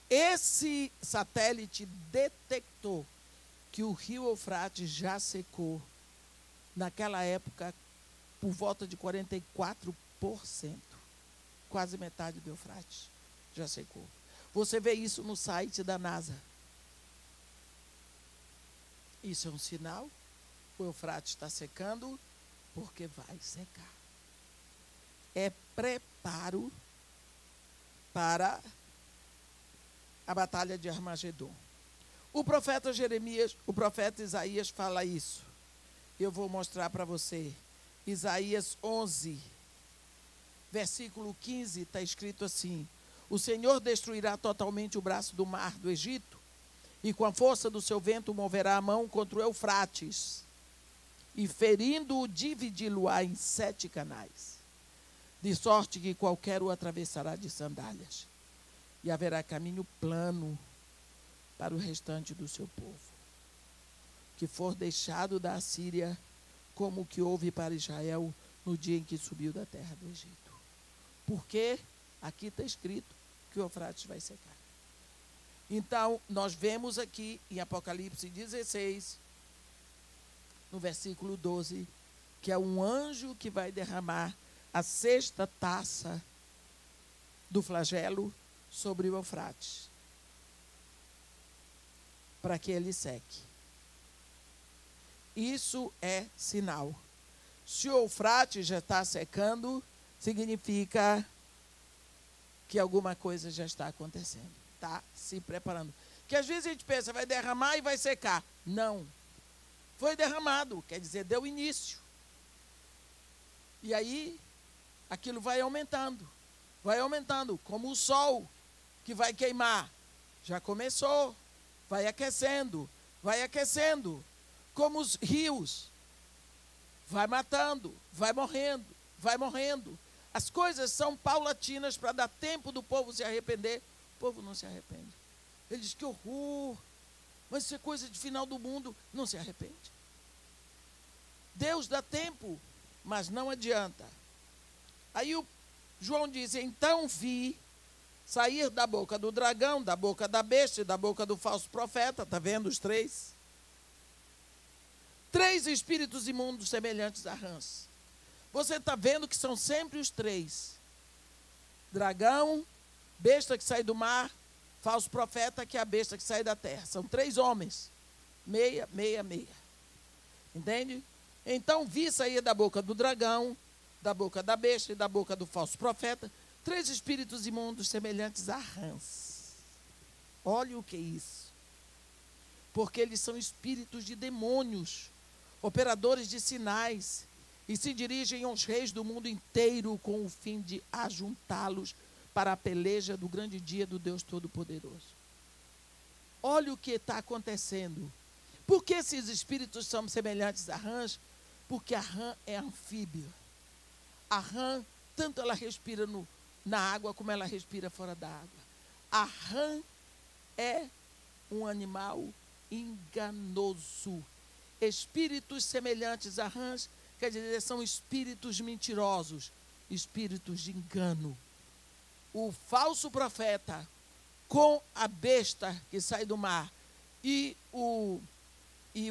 esse satélite detectou que o rio Eufrates já secou, naquela época, por volta de 44%. Quase metade do Eufrates já secou. Você vê isso no site da NASA. Isso é um sinal. O Eufrates está secando, porque vai secar. É preparo para a batalha de Armagedon. O profeta Jeremias, o profeta Isaías fala isso. Eu vou mostrar para você. Isaías 11, versículo 15, está escrito assim: O Senhor destruirá totalmente o braço do mar do Egito, e com a força do seu vento moverá a mão contra o Eufrates, e ferindo-o, dividi-lo-á em 7 canais, de sorte que qualquer o atravessará de sandálias, e haverá caminho plano para o restante do seu povo, que for deixado da Assíria, como o que houve para Israel no dia em que subiu da terra do Egito. Porque aqui está escrito que o Eufrates vai secar. Então, nós vemos aqui em Apocalipse 16, no versículo 12, que é um anjo que vai derramar a 6ª taça do flagelo sobre o Eufrates, para que ele seque. Isso é sinal. Se o Eufrates já está secando, significa que alguma coisa já está acontecendo, está se preparando. Que às vezes a gente pensa, vai derramar e vai secar. Não. Foi derramado, quer dizer, deu início. E aí, aquilo vai aumentando, como o sol que vai queimar. Já começou, vai aquecendo, como os rios. Vai matando, vai morrendo. As coisas são paulatinas para dar tempo do povo se arrepender. O povo não se arrepende. Ele diz que horror, mas isso é coisa de final do mundo. Não se arrepende. Deus dá tempo, mas não adianta. Aí o João diz, então vi sair da boca do dragão, da boca da besta e da boca do falso profeta. Está vendo os 3? 3 espíritos imundos semelhantes a rãs. Você está vendo que são sempre os 3. Dragão, besta que sai do mar, falso profeta, que é a besta que sai da terra. São 3 homens. Meia. Entende? Então vi sair da boca do dragão, da boca da besta e da boca do falso profeta, 3 espíritos imundos semelhantes a rãs. Olha o que é isso. Porque eles são espíritos de demônios, operadores de sinais, e se dirigem aos reis do mundo inteiro com o fim de ajuntá-los para a peleja do grande dia do Deus Todo-Poderoso. Olha o que está acontecendo. Por que esses espíritos são semelhantes a rãs? Porque a rã é anfíbia. A rã, tanto ela respira na água, como ela respira fora da água. A rã é um animal enganoso. Espíritos semelhantes a rãs, quer dizer, são espíritos mentirosos, espíritos de engano. O falso profeta com a besta que sai do mar e o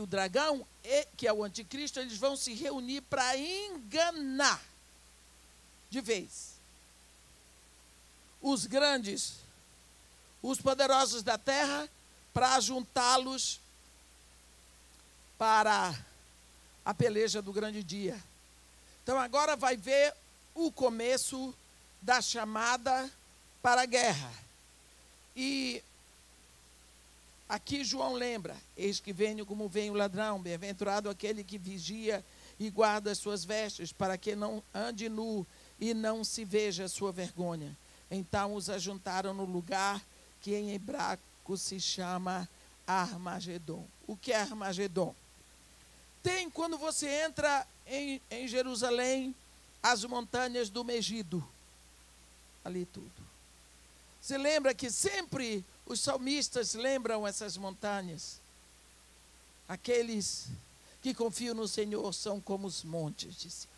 dragão, que é o anticristo, eles vão se reunir para enganar de vez os grandes, os poderosos da terra, para juntá-los para a peleja do grande dia. Então agora vai ver o começo da chamada para a guerra. E aqui João lembra, eis que venho como vem o ladrão, bem-aventurado aquele que vigia e guarda as suas vestes, para que não ande nu e não se veja a sua vergonha. Então os ajuntaram no lugar que em hebraico se chama Armagedon. O que é Armagedon? Tem, quando você entra em Jerusalém, as montanhas do Megido. Ali tudo. Você lembra que sempre os salmistas lembram essas montanhas? Aqueles que confiam no Senhor são como os montes de Sião.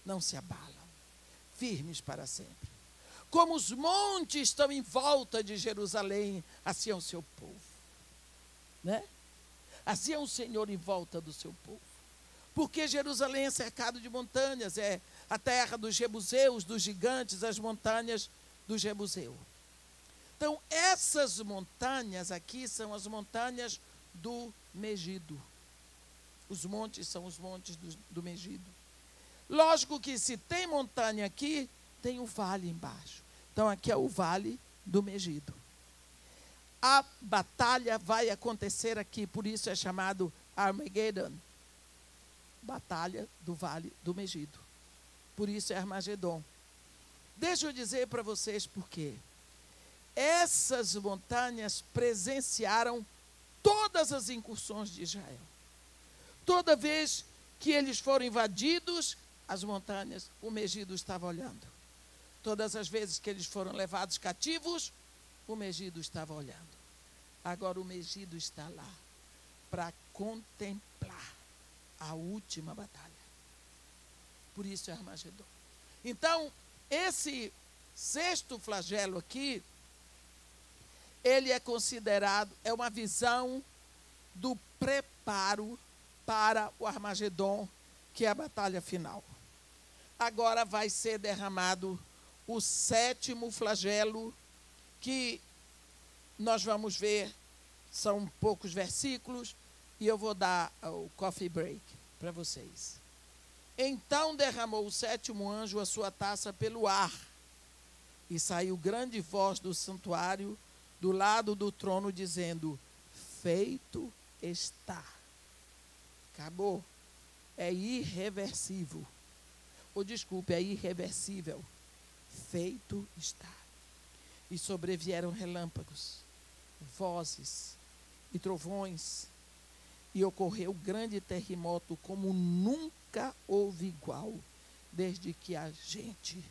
Não se abalam, firmes para sempre. Como os montes estão em volta de Jerusalém, assim é o seu povo. Né? Assim é o Senhor em volta do seu povo. Porque Jerusalém é cercado de montanhas, é a terra dos jebuseus, dos gigantes, as montanhas do Jebuseu. Então, essas montanhas aqui são as montanhas do Megido. Os montes são os montes do Megido. Lógico que se tem montanha aqui, tem o vale embaixo. Então, aqui é o vale do Megido. A batalha vai acontecer aqui, por isso é chamado Armageddon. Batalha do vale do Megido. Por isso é Armagedon. Deixa eu dizer para vocês por quê. essas montanhas presenciaram todas as incursões de Israel. Toda vez que eles foram invadidos, as montanhas, o Megido estava olhando. Todas as vezes que eles foram levados cativos, o Megido estava olhando. Agora o Megido está lá para contemplar a última batalha. Por isso é Armagedon. Então, esse sexto flagelo aqui, ele é considerado, é uma visão do preparo para o Armagedon, que é a batalha final. Agora vai ser derramado o sétimo flagelo, que nós vamos ver, são poucos versículos, e eu vou dar o coffee break para vocês. Então derramou o sétimo anjo a sua taça pelo ar, e saiu grande voz do santuário, do lado do trono, dizendo: feito está. Acabou. É irreversível. Ou desculpe, é irreversível. Feito está. E sobrevieram relâmpagos, vozes e trovões, e ocorreu grande terremoto como nunca houve igual, desde que há gente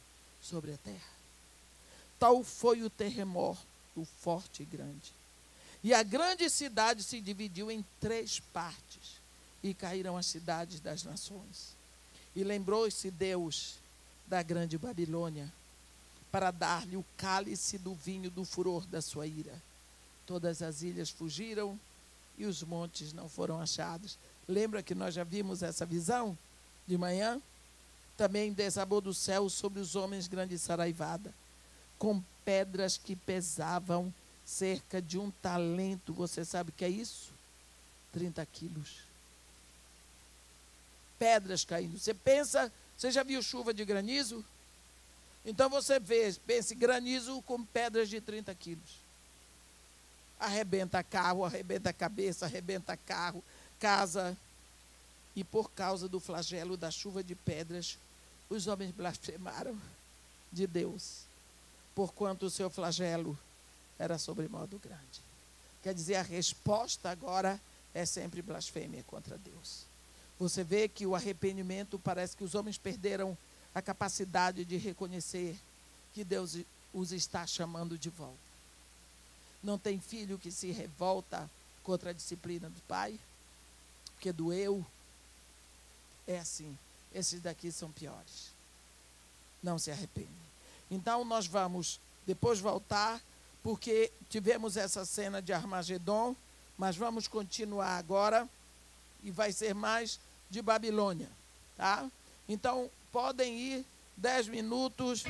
sobre a terra. Tal foi o terremoto, forte e grande. E a grande cidade se dividiu em 3 partes, e caíram as cidades das nações. E lembrou-se Deus da grande Babilônia, para dar-lhe o cálice do vinho do furor da sua ira. Todas as ilhas fugiram, e os montes não foram achados. Lembra que nós já vimos essa visão de manhã? Também desabou do céu sobre os homens grande saraivada, com pedras que pesavam cerca de 1 talento. Você sabe o que é isso? 30 quilos. Pedras caindo. Você pensa, você já viu chuva de granizo? Então você pense granizo com pedras de 30 quilos. Arrebenta carro, arrebenta cabeça, arrebenta carro, casa. E por causa do flagelo da chuva de pedras, os homens blasfemaram de Deus, porquanto o seu flagelo era sobremodo grande. Quer dizer, a resposta agora é sempre blasfêmia contra Deus. Você vê que o arrependimento, parece que os homens perderam a capacidade de reconhecer que Deus os está chamando de volta. Não tem filho que se revolta contra a disciplina do pai, porque doeu. É assim, esses daqui são piores. Não se arrependem. Então nós vamos depois voltar, porque tivemos essa cena de Armagedon, mas vamos continuar agora, e vai ser mais de Babilônia, tá? Então podem ir 10 minutos.